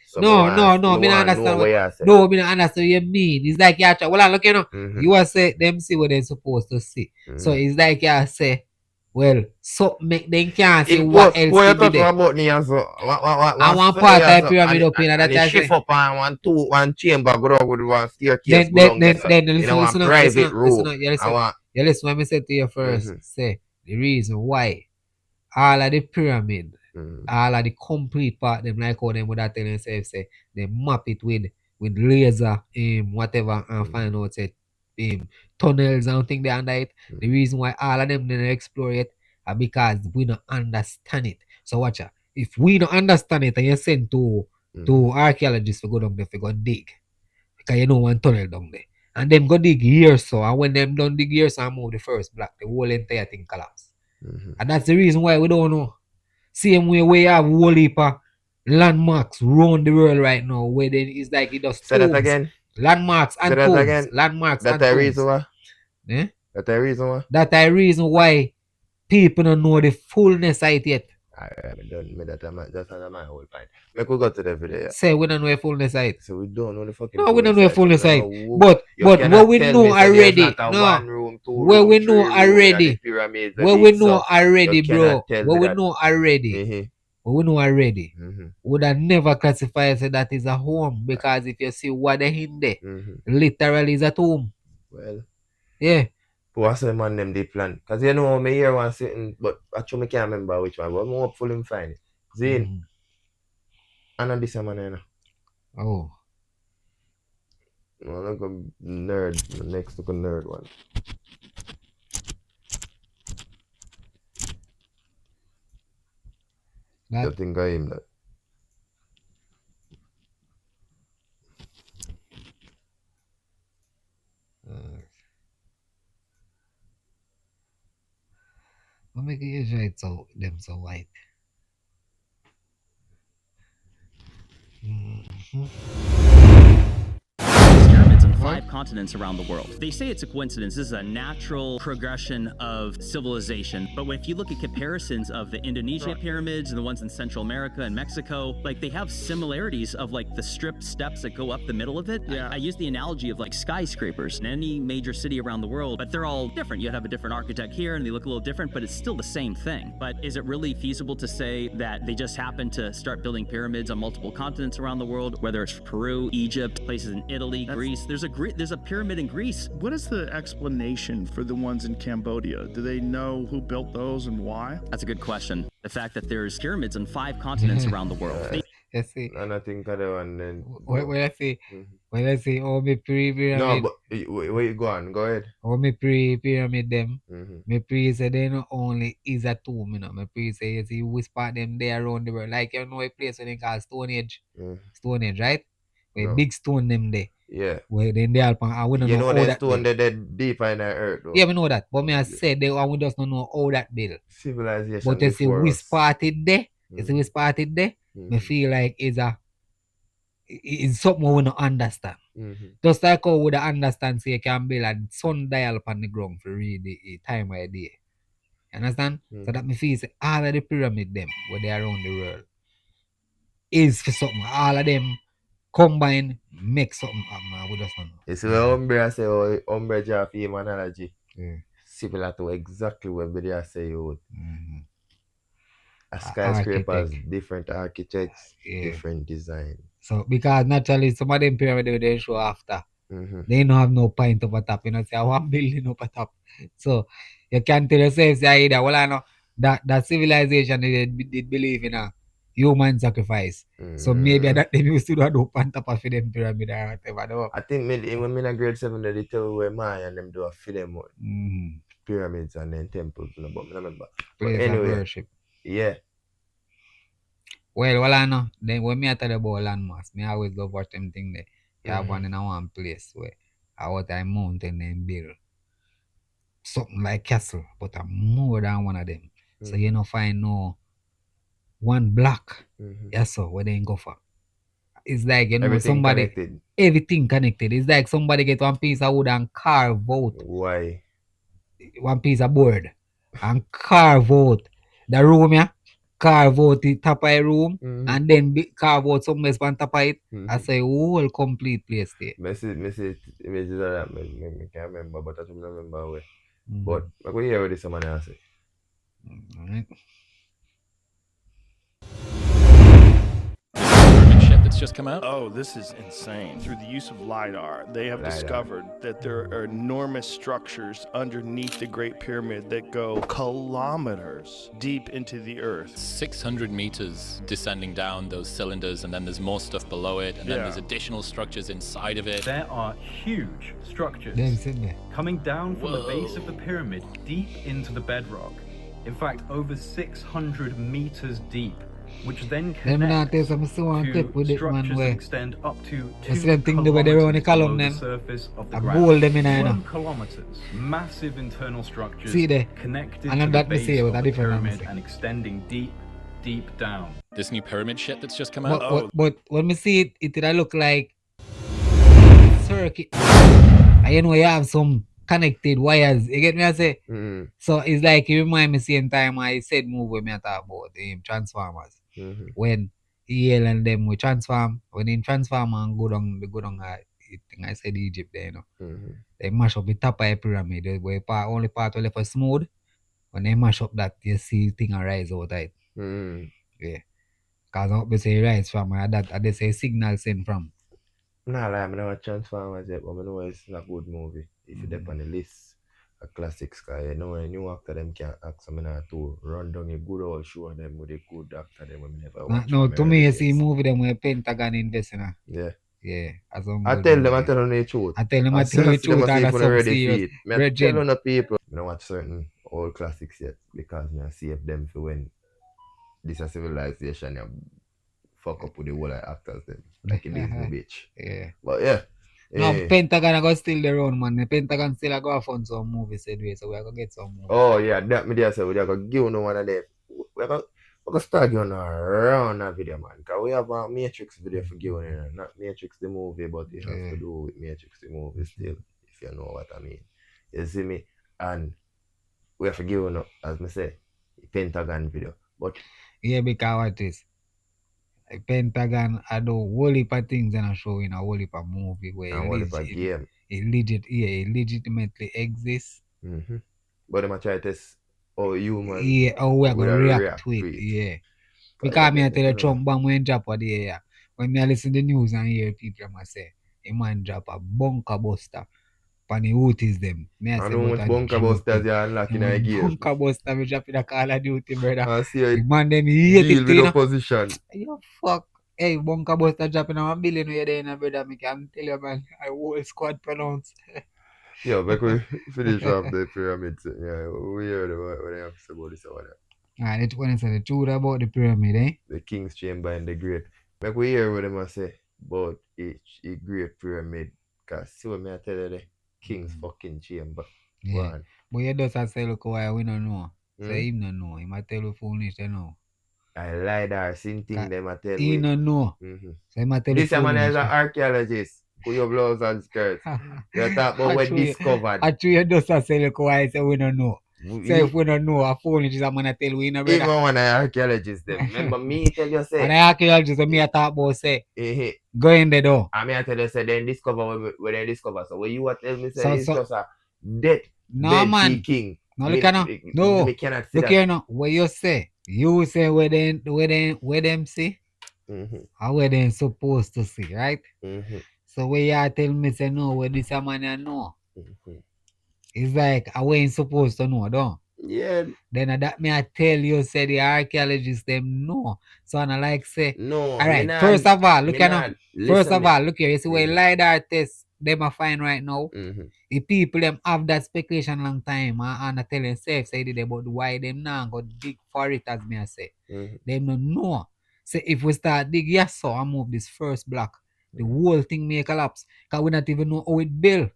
So no, I don't understand what you understand what you mean. It's like you well look, you know, you are say them see what they're supposed to see. So it's like you say, well, so make them can't see what else you be there. About I want part of the pyramid up in that I shift up on one chamber go down with one staircase. Then listen, private room. You listen what I said to you first. Say the reason why all of the pyramid, all of the complete part them like how them would have tell themselves say they map it with laser whatever and find out say tunnels and things there under it. The reason why all of them didn't explore it are because we don't understand it. So watch out. If we don't understand it and you send to archaeologists to go down there to go dig. Because you know one tunnel down there. And them go dig here so and when them done dig here so and move the first block, the whole entire thing collapse. And that's the reason why we don't know. Same way we have whole heap of landmarks around the world right now where it's like it does. Say that again. Landmarks and tombs. Landmarks and tombs. That's the reason why. That's the reason why. That's the reason why people don't know the fullness of it yet. That's my whole point. We could go to the video. Say we don't know the fullness of it. So we don't know the fucking. No, we don't know the fullness of it. But what we know already. No. What we know already. What we know already, bro. What we know already. What we know already. Would have never classified say that is a home, because if you see what they in there, literally is at home. Well. Yeah. What's the man them they plan? Because you know me hear one sitting, but actually I can't remember which one, but I'm hopeful him find it. Zane. And this man you know. Oh. No, look a nerd. The next look a nerd one. That you think I him that? What make you usually so them so white? Pyramids in 5 continents around the world. They say it's a coincidence. This is a natural progression of civilization. But if you look at comparisons of the Indonesian pyramids and the ones in Central America and Mexico, like they have similarities of like the stripped steps that go up the middle of it. Yeah. I use the analogy of like skyscrapers in any major city around the world, but they're all different. You'd have a different architect here and they look a little different, but it's still the same thing. But is it really feasible to say that they just happened to start building pyramids on multiple continents around the world, whether it's Peru, Egypt, places in Italy, Greece? There's a pyramid in Greece. What is the explanation for the ones in Cambodia? Do they know who built those and why? That's a good question. The fact that there's pyramids on 5 continents around the world. You see. And I think other one then. When I say, when I say, oh, me pre-pyramid. No, but where you go on? Go ahead. Oh, me pre-pyramid them. Me pre say they not only is a tomb, you know. Me pre say you see we spot them there around the world. Like you know a place when they call Stone Age. Stone Age, right? Where big stone them there. Yeah. Where then they all I wouldn't know how that stone they deep in the earth though. Yeah, we know that. But me I said I would just not know how that built. Civilization. But you see we spotted there. You see we spotted there. Me feel like it's something we don't understand. Just like how we understand say you can build a sundial upon the ground for read the time of the day. You understand? So that me feel say all of the pyramid them where they around the world is for something. All of them combine make something happen. We just don't know. You see what Umbre say, Umbre draw for analogy. Similar to exactly what they say you would. A skyscraper has different architects, different design. So because naturally some of them pyramid they show after. They don't have no point up at top. You know, say I want building up at top. So you can tell yourself say either well I know that civilization did believe in a human sacrifice. So maybe that they used to do up on top of them pyramid or whatever. No? I think when in grade 7 they tell where Maya and them do a for them pyramids and then temples, you know, but I remember. Place anyway, of worship. Yeah. Well, I know. Then when me tell about landmass, me always love watch them thing there. You have one in one place where out a mountain and build something like castle, but more than one of them. So you know find no one block. Yes, so where they go for. It's like you know everything somebody connected. Everything connected. It's like somebody get one piece of wood and carve out. Why? One piece of board and carve out the room, yeah. Carve out the top of the room and then carve out something else on top of it. I say whole complete place there. Message images of that I can't remember, but I don't remember where. But I go hear what this someone else say. Alright. That's just come out? Oh, this is insane. Through the use of LiDAR, they have discovered that there are enormous structures underneath the Great Pyramid that go kilometers deep into the earth. 600 meters descending down those cylinders, and then there's more stuff below it, and then there's additional structures inside of it. There are huge structures coming down from the base of the pyramid deep into the bedrock. In fact, over 600 meters deep. Which then connect to structures that extend up to 2 kilometers below the surface of the ground. 1 kilometers. Massive internal structures connected to the base of the pyramid and extending deep, deep down. This new pyramid shit that's just come out? But when we see it, it look like circuit. And you know you have some connected wires. You get me? I say. So it's like you remind me same time I said movie me I talk about Transformers. When EL and them we transform, when in transform and go down thing I said Egypt there, you know. They mash up the top of the pyramid, where only part left for smooth. When they mash up that, you see thing arise out of it. Yeah. Because I hope they say rise from that, they say signal sent from. Nah, like, I never Transformers yet, but I know it's a good movie. If you dip on the list of classics, because you know, a new actor them can act some to run down a good old show them with a good actor them when never watch. No, to me, you see movie them where Pentagon invest in. Yeah. Yeah. I tell them the truth. I tell them the truth and that's some serious. I tell on the people. I don't watch certain old classics yet because I save them for when this a civilization you fuck up with the whole actors them. Like in Disney Beach. Yeah. But yeah. No, Pentagon are going to steal the run, man. The Pentagon still are going to fund some movies, so we are going to get some movies. Oh, yeah, that me there say we are going to give no one of them. We're going to start giving around that video, man. Because we have a Matrix video for giving, not Matrix the movie, but it has to do with Matrix the movie still, if you know what I mean. You see me? And we have to give, as me say, Pentagon video. But yeah, because what is Pentagon, I do whole heap of things and I show in a whole heap of movie where it legitimately exists. But I'm try to test how human. Yeah, how we're going to react to it. Yeah. Because me I tell you Trump bomb when drop of the year. When me I listen to the news and hear people must say, a man drop a bunker buster. Pan the Houthis them. Me I say about bunker busters you unlock in a gear. Bunker buster me drop in a Call of Duty, brother. I see it. Man them hate deal it, with opposition. You fuck. Hey, bunker buster dropping on $1 billion you're there, brother. Me can tell you, man. I whole squad pronounce. Yeah, but we finish off the pyramids. Yeah, we heard what they have to say about this or that. When I say the truth about the pyramid, eh? The King's Chamber and the Great. Like we hear what they say about each Great Pyramid. Because see what me I tell you, the King's fucking Chamber. Yeah. But you just say, look, why we don't know. So him don't know. He might tell you foolish, they know. I lied there, same thing them I tell you. He don't know. So he might tell you this man is an archaeologist. Put your blouse and skirts. You talk about what discovered. Actually, you just say, look, why I say we don't know. So if we don't know, a phone is a man I tell we know, brother. Even when I archaeologist them. Remember me tell you say. When I archaeologist, me I talk about say. Go in the door. I mean I tell you say then discover where they discover. So when you tell me say it's just a dead man. king. No, look at no. We cannot see look here now. What you say where them see? How where them supposed to see, right? So where you tell me say no, where this a man you know. It's like I ain't supposed to know, don't? Yeah. Then that me I tell you say the archaeologists them know. So I like say no. Alright, first of all, look here. First of all, look here. You see where LiDAR test them are fine right now. The people them have that speculation long time and I tell them safe say they about why them now go dig for it as me I say. Them don't know. Say if we start dig so I move this first block, the whole thing may collapse. Cause we not even know how it built.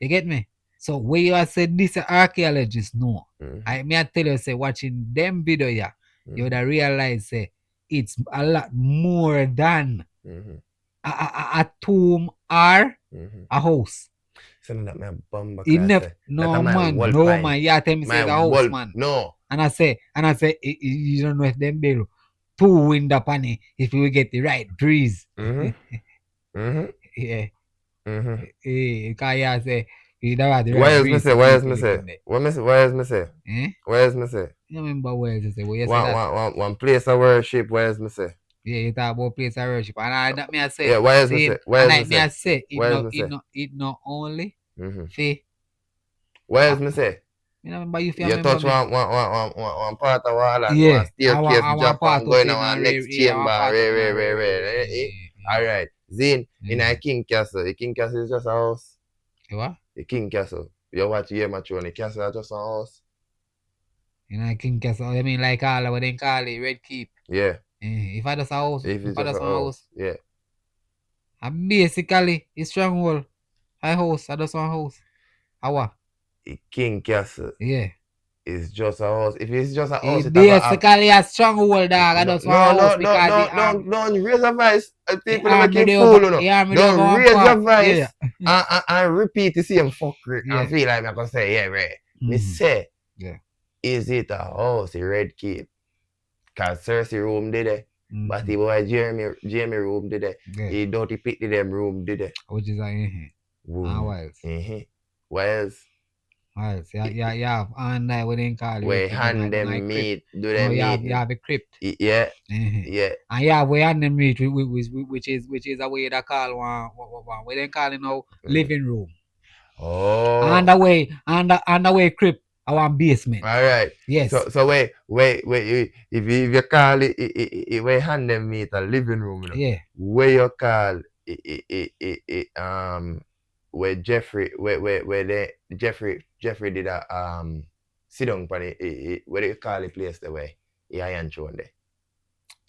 You get me? So where you said this archaeologists know. I tell you say watching them video yeah, you would realize say it's a lot more than a tomb or a house. So that my bum no man, yeah, tell me say the house man. No. And I say you don't know if them build 2 window pan it if you get the right breeze. Yeah. Because say why is me say? Why is me say? You remember where is say? One place of worship, where is me say? Yeah, you talk about place of worship. And I that me I say. Yeah, why is me say? It not only fee. Why is me say? You remember you touch one part of wall and one staircase drop and going on next chamber. Alright. Zane, in a King Castle. The King Castle is just a house. What? The King Castle. You watch Game of Thrones, the castle is just a house. In a King Castle, you mean like all what they call it, Red Keep? Yeah. If I just a house, if it's just a house. Yeah. And basically, it's stronghold. A house, I just want a house. How what? The King Castle. Yeah. it's just a house. If it's just a house, it's basically a stronghold, dog. I just want a house because don't raise a voice. People are making fool, you know. Don't raise your voice and repeat the same fuckery and feel like I'm gonna say, yeah, right. Me say, is it a house, a red keep? Cause Cersei room did it. But the boy Jamie room did it. He dirty pit did them room did it. Which is like Wales. Wales. Wales. Yeah. And we didn't call we hand them meat. Do them meat. You have a crypt. Yeah. Yeah. And we hand them meat, which is a way that call one we didn't call it now living room. Oh. And the way crypt. Our basement. All right. Yes. So wait. If you call it, we hand them meet a living room. You know? Yeah. Where you call where Jeffrey did a sit down for it. Where you call the place the way he iron throne there.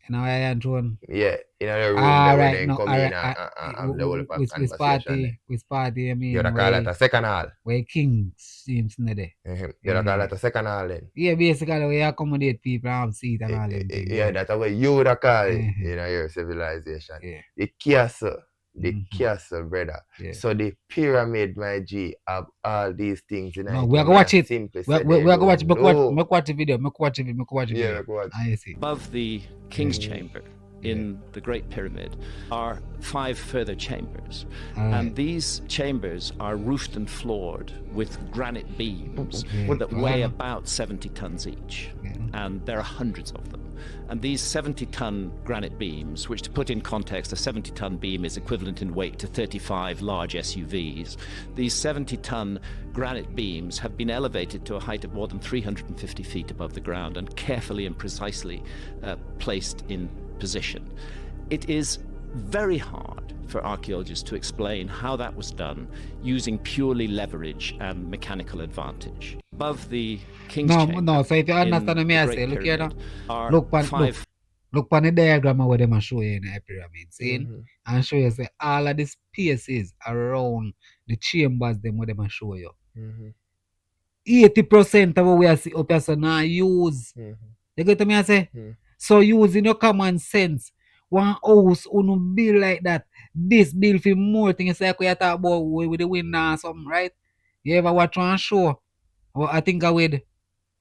In our iron throne. Yeah. In our room there when they come in and develop a conversation. Which party I mean? You call it a second hall. Where King seems in there. You call it a second hall then. Yeah, basically we accommodate people and seat and all them things. Yeah, that's the way you would call it in your civilization. Yeah. The castle, brother. Yeah. So the pyramid, my G, have all these things in it. No, we are going to watch it. We are going to watch it. Make watch the video. Yeah, watch. I see. Above the King's Chamber in the Great Pyramid are 5 further chambers. And these chambers are roofed and floored with granite beams that weigh about 70 tons each. And there are hundreds of them. And these 70-ton granite beams, which to put in context, a 70-ton beam is equivalent in weight to 35 large SUVs. These 70-ton granite beams have been elevated to a height of more than 350 feet above the ground and carefully and precisely placed in position. It is very hard for archaeologists to explain how that was done using purely leverage and mechanical advantage. Above the King's Chamber. No, so if you understand what I say, look here now. Look on the diagram where they show you in the pyramid, see? And show you say all of the spaces around the chambers them where they show you. 80% of what we are see up here so now use. You get me I say? So using your common sense. One house who build like that. This build for more things like we talk about with the wind or something, right? You ever watch one show? Well, I think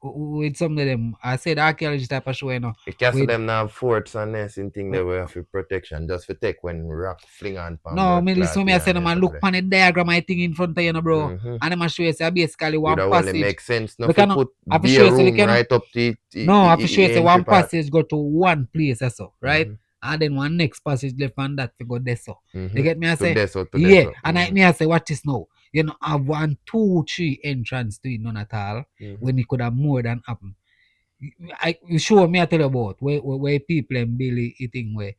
with some of them, I said archaeology type of show, you know. The castle them now have forts and this and thing they will have for protection, just for take when rock fling on. No, me listen me I say them and look on the diagram I think in front of you, know, bro. And them show you say basically one passage. It make sense. No, put beer room right up to no, I show you say one passage go to one place so, right? And then one next passage left and that to go there so. You get me I say? Yeah, and I say watch this now. You know, have 1, 2, 3 entrance to it, none at all. When it could have more than happen. You show me I tell you about where people and Billy eating where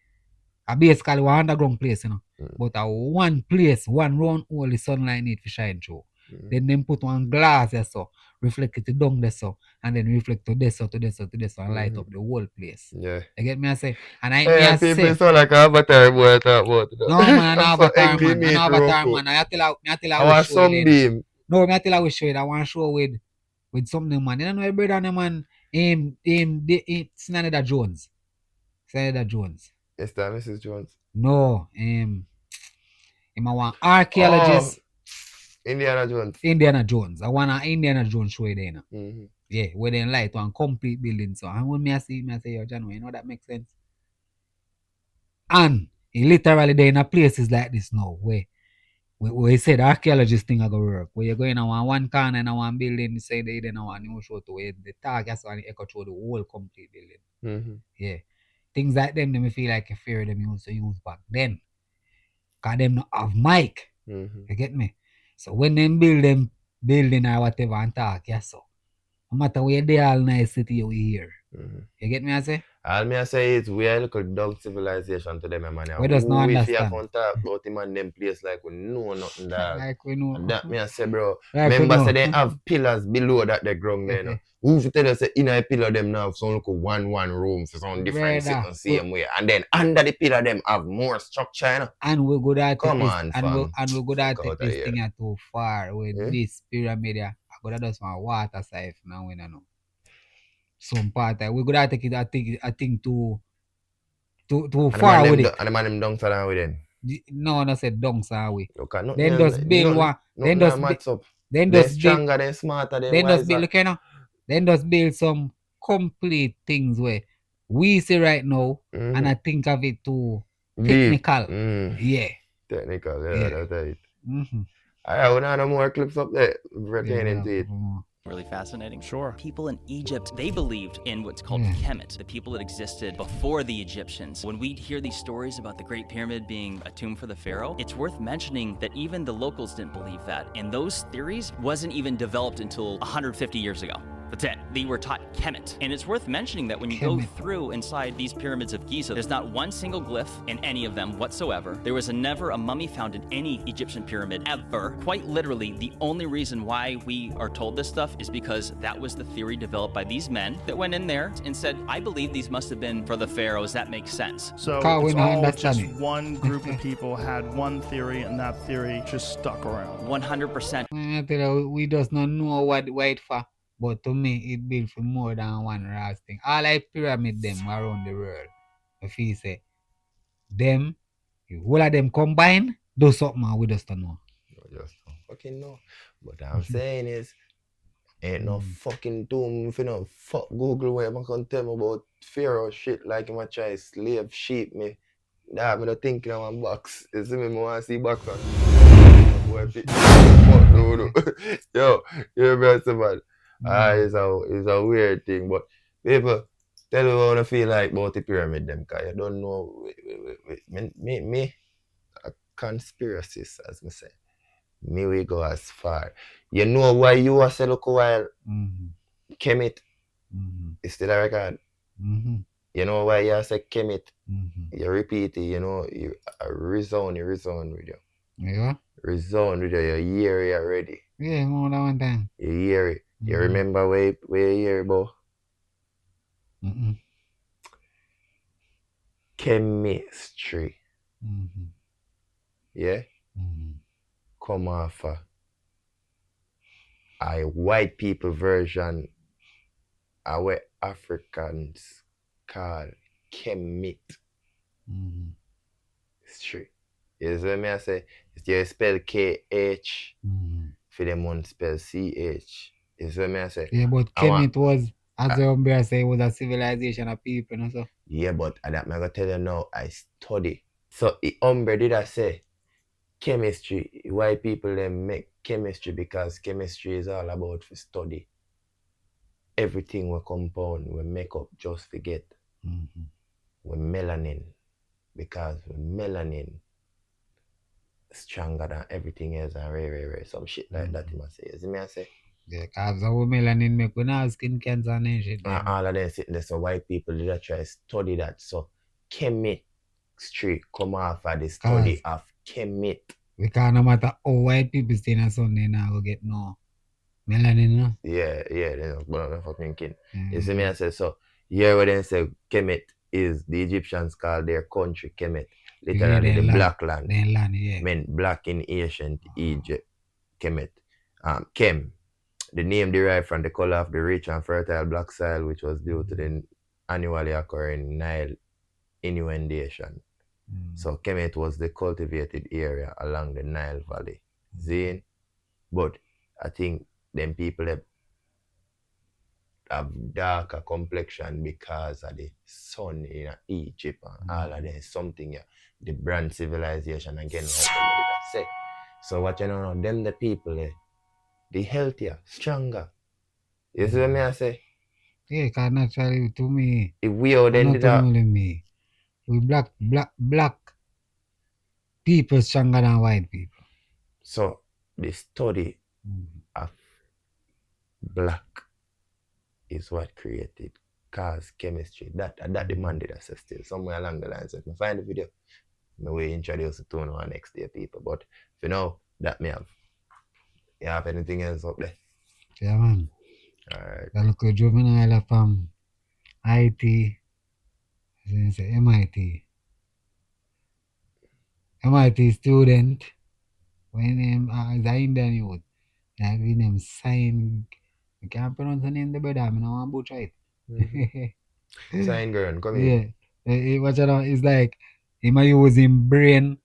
basically one underground place, you know. But one place, one round all the sunlight need to shine through. Then them put one glass there so, reflect it down there so, and then reflect to this and light up the whole place. Yeah. You get me I say? And I people say sound like avatar boy talk about it. no man, avatar man. I tell you sunbeam. No, I tell you I show you. I want to show with something man. You don't know your brother and man it's Senator Jones. Senator Jones. Yes, that Mrs. Jones. No, him I want archaeologist. Indiana Jones. I want an Indiana Jones show there now. Yeah, where they light one complete building. So and when I say, yo, John, you know that makes sense. And he literally there in a places like this now where he said the archaeologist thing are gonna work. Where you're going on one corner and one building, you say they then one new show to where the target so and echo through the whole complete building. Yeah. Things like them, they feel like a fear them used to use back then. Cause them not have mic. You get me? So when them build them building or whatever and talk, so no matter where they all nice city you hear. You get me I say? All me I say is we are a little dog civilization to them, man. We just not understand. If you can't talk about him and them place like we know nothing dog. Like we know. And that me I say, bro. Like remember say they have pillars below that the ground there. No? Who should tell us that in a pillar them now have some look one room for some different sitting same way. And then under the pillar them have more structure, you know? And we go that come on, fam. And we go that take this thing too far with this pyramid. I go that just my water siphon now we don't know. some part that we could have take it, I think too far with it. And the man them down side with them. No, I said down side with. Okay, Then just build one. Then just stronger, then smarter, then wiser. just build, then just build some complete things where we see right now, and I think of it too technical. Yeah. Technical, yeah. That's it. Alright, we don't have no more clips up there pertaining to it. Really fascinating. Sure. People in Egypt, they believed in what's called Kemet, the people that existed before the Egyptians. When we hear these stories about the Great Pyramid being a tomb for the pharaoh, it's worth mentioning that even the locals didn't believe that. And those theories wasn't even developed until 150 years ago. That's it. They were taught Kemet. And it's worth mentioning that when you go through inside these pyramids of Giza, there's not one single glyph in any of them whatsoever. There was never a mummy found in any Egyptian pyramid ever. Quite literally, the only reason why we are told this stuff is because that was the theory developed by these men that went in there and said, I believe these must have been for the pharaohs. That makes sense. So it's all just one group of people had one theory, and that theory just stuck around. 100%. We just not know what it for. But to me, it built for more than one Ras thing. All I pyramid them around the world. If you say, them, all of them combine, do something we just don't know. Just don't fucking know. But I'm saying is, ain't no fucking tomb if you know fuck Google where I'm gonna tell me about pharaoh shit like I'm gonna try slave sheep me. That me not thinking of one box. You see me, I wanna see box on. Yo, you're best man. It's a weird thing, but people tell me what I feel like about the pyramid them, cause you don't know me a conspiracist, as me say. Me we go as far. You know why you was a look while Kemet is still a record. You know why you say Kemet? You repeat it, you know, you resound with you. Yeah. Resound with you, you hear it already. Yeah, more than one time. You hear it. You remember where you hear about? Chemistry. Yeah? Come off a white people version of what Africans call Kemet. History. You see me I say? You spell KH, for them one spell CH. You see me I say? Yeah, but Kemet was, as the Umbra say, was a civilization of people, you know, so. Yeah, but that I'm gonna tell you now, I study. So the Umbra did I say chemistry, why people them make chemistry, because chemistry is all about for study. Everything we compound, we make up just forget. We melanin. Because melanin stronger than everything else and rare. Some shit like that you must say. You see me I say? Yeah, because our melanin make we not have skin cancer and shit. All of them sitting there, so white people did try to study that. So chemistry come off of the study of Kemet. Because no matter how white people stay in a Sunday now go get no melanin, no? Yeah, they don't no fucking kin. You see me I say, so here where they say Kemet is the Egyptians call their country Kemet. Literally the black land. Meant black in ancient Egypt. Kemet. Kem. The name derived from the color of the rich and fertile black soil, which was due to the annually occurring Nile inundation. So Kemet was the cultivated area along the Nile Valley. See? But I think them people have darker complexion because of the sun in Egypt and all of that something, the brand civilization again, like somebody that say. So what you know, them the people, the healthier, stronger. You see what I say? Yeah, because naturally to me, if we all then not only me, we black people stronger than white people. So the study of black is what created cause chemistry. That demanded us still somewhere along the lines. If I find the video, I will introduce it to our next day people. But for now, that may have. You have anything else up there? Yeah, man. Alright. That look a juvenile from IT. MIT. MIT student. When him is an Indian youth. Like we name sign. I can't pronounce the name the brother, I don't want to butcher it. Sign girl, come in. It's like him using brain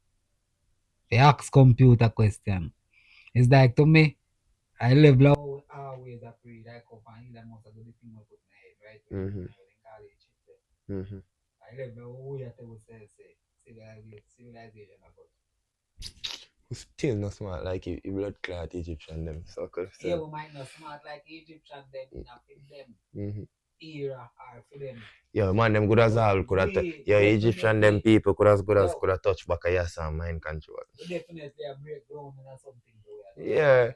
to ask computer question. It's like to me, I live low always a pre that come and Elon Musk do the thing we put in my head, right? I live low we at would say civilization about. Who still not smart like you blood clot Egyptian them. So yeah, we might not smart like Egyptian them in them era or for them. Yeah, man, them good as all could have Egyptian them people could have touch back a yes and mind control. We definitely a breakdown and something. Yeah.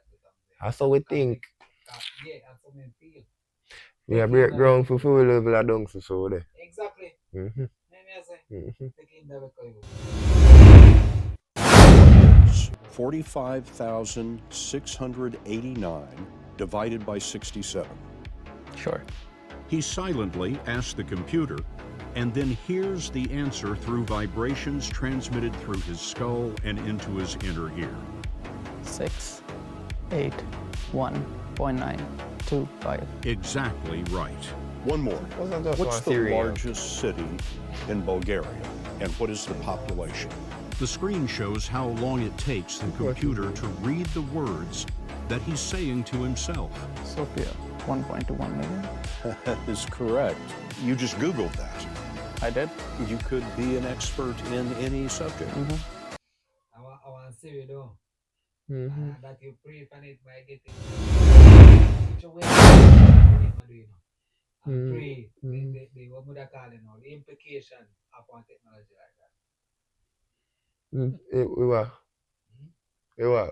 That's how we think. Yeah, that's how we feel. We are break ground for full level of dunks so there. Exactly. 45,689 divided by 67. Sure. He silently asks the computer and then hears the answer through vibrations transmitted through his skull and into his inner ear. 681.925. Exactly right. One more. What's the largest city in Bulgaria and what is the population? The screen shows how long it takes the computer to read the words that he's saying to himself. Sofia, 1.21 million. That is correct. You just Googled that. I did. You could be an expert in any subject. I want to see you though. That you pray for it by getting which way pray the what would I call it now? The implication upon technology like that.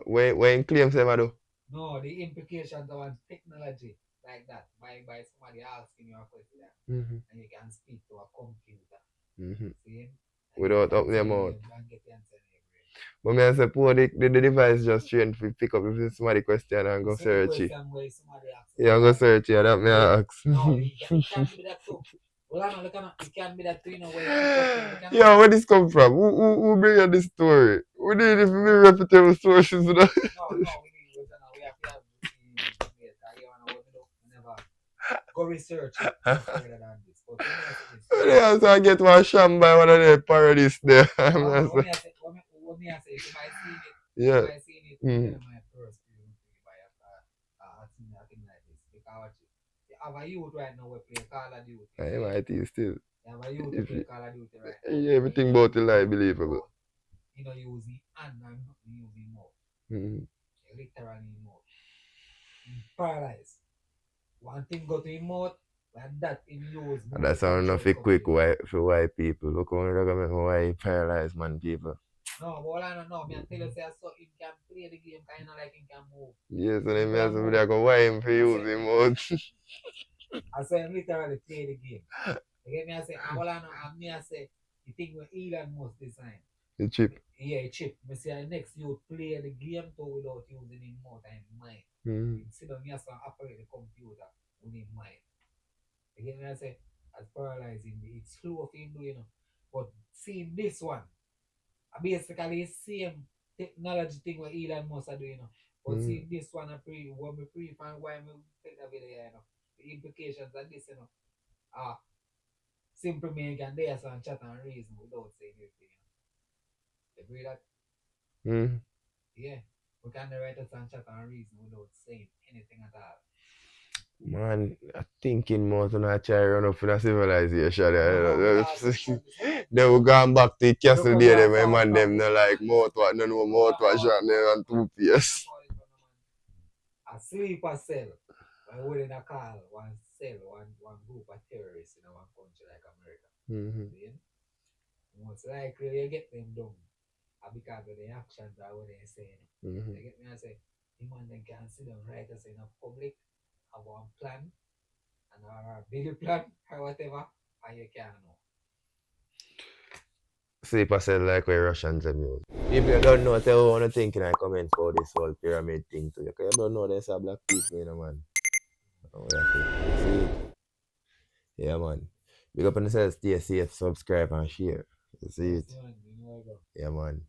When claims them do? No, the implications on technology like that by somebody asking you a question and you can speak to a computer. See? Without up their mouth. But me I say poor the device just trained to pick up if somebody question and go search it. Yeah, go search it, that me ask. No, it can't be that too. Well, I know it can't be that too, you know, where yeah, where this come from? Who bring you this story? We need it to be reputable sources. No, we have to have go research it further than this. Yeah, so I get one sham by one of the parodies there. What me I say, if I seen it, my first by a thing like this. Because you have a youth right now we play Call of Duty. I might still. You have a youth to play Call of Duty right now. Yeah, everything about the lie believable. You know, using hand and not using mouth. Literally mouth. Paralyzed. One thing go to him mouth, and that him use. And that's how enough quick for white people. Look how they're going to make white paralyzed man people. No, but I don't know. Me tell you say so him can play the game kind of like him can move. Yes, and then me have to go why him for use him mouth. I say him literally play the game. Again, me I say, all I know, and me I say, the thing where Elon Musk design. The chip. Yeah, chip. Me say the next you play the game too without using his mouth and his mind. Instead of me as operate the computer with his mind. Again, I say, as paralyzing, it's slow of him doing, you know. But seeing this one, basically the same technology thing what Elon Musk are doing, you know. But seeing this one, when we pre-find why we take that video, you know, the implications of this, you know, simple man can dare and chat and reason without saying anything. You agree that? Yeah. We can write us and chat and reason without saying anything at all. Man, I'm thinking more than I try run up in a civilization. Then we gone back to the castle there, them man them no like mouthwash, no mouthwash and toothpaste. A sleeper cell. When we in a call, one cell, one group of terrorists in one country like America. Most likely you get them done because of the actions that what they're saying. You get me? I say, the man then can sit down right us in a public, have one plan, and a bigger plan, or whatever, and you can know. Sleeper cell like where Russians have used. If you don't know, tell me what you think in the comments about this whole pyramid thing too. Because you don't know there's a black people, you know, man. See? Yeah, man. Big up on yourself, stay safe, subscribe and share. You see it? Yeah, man.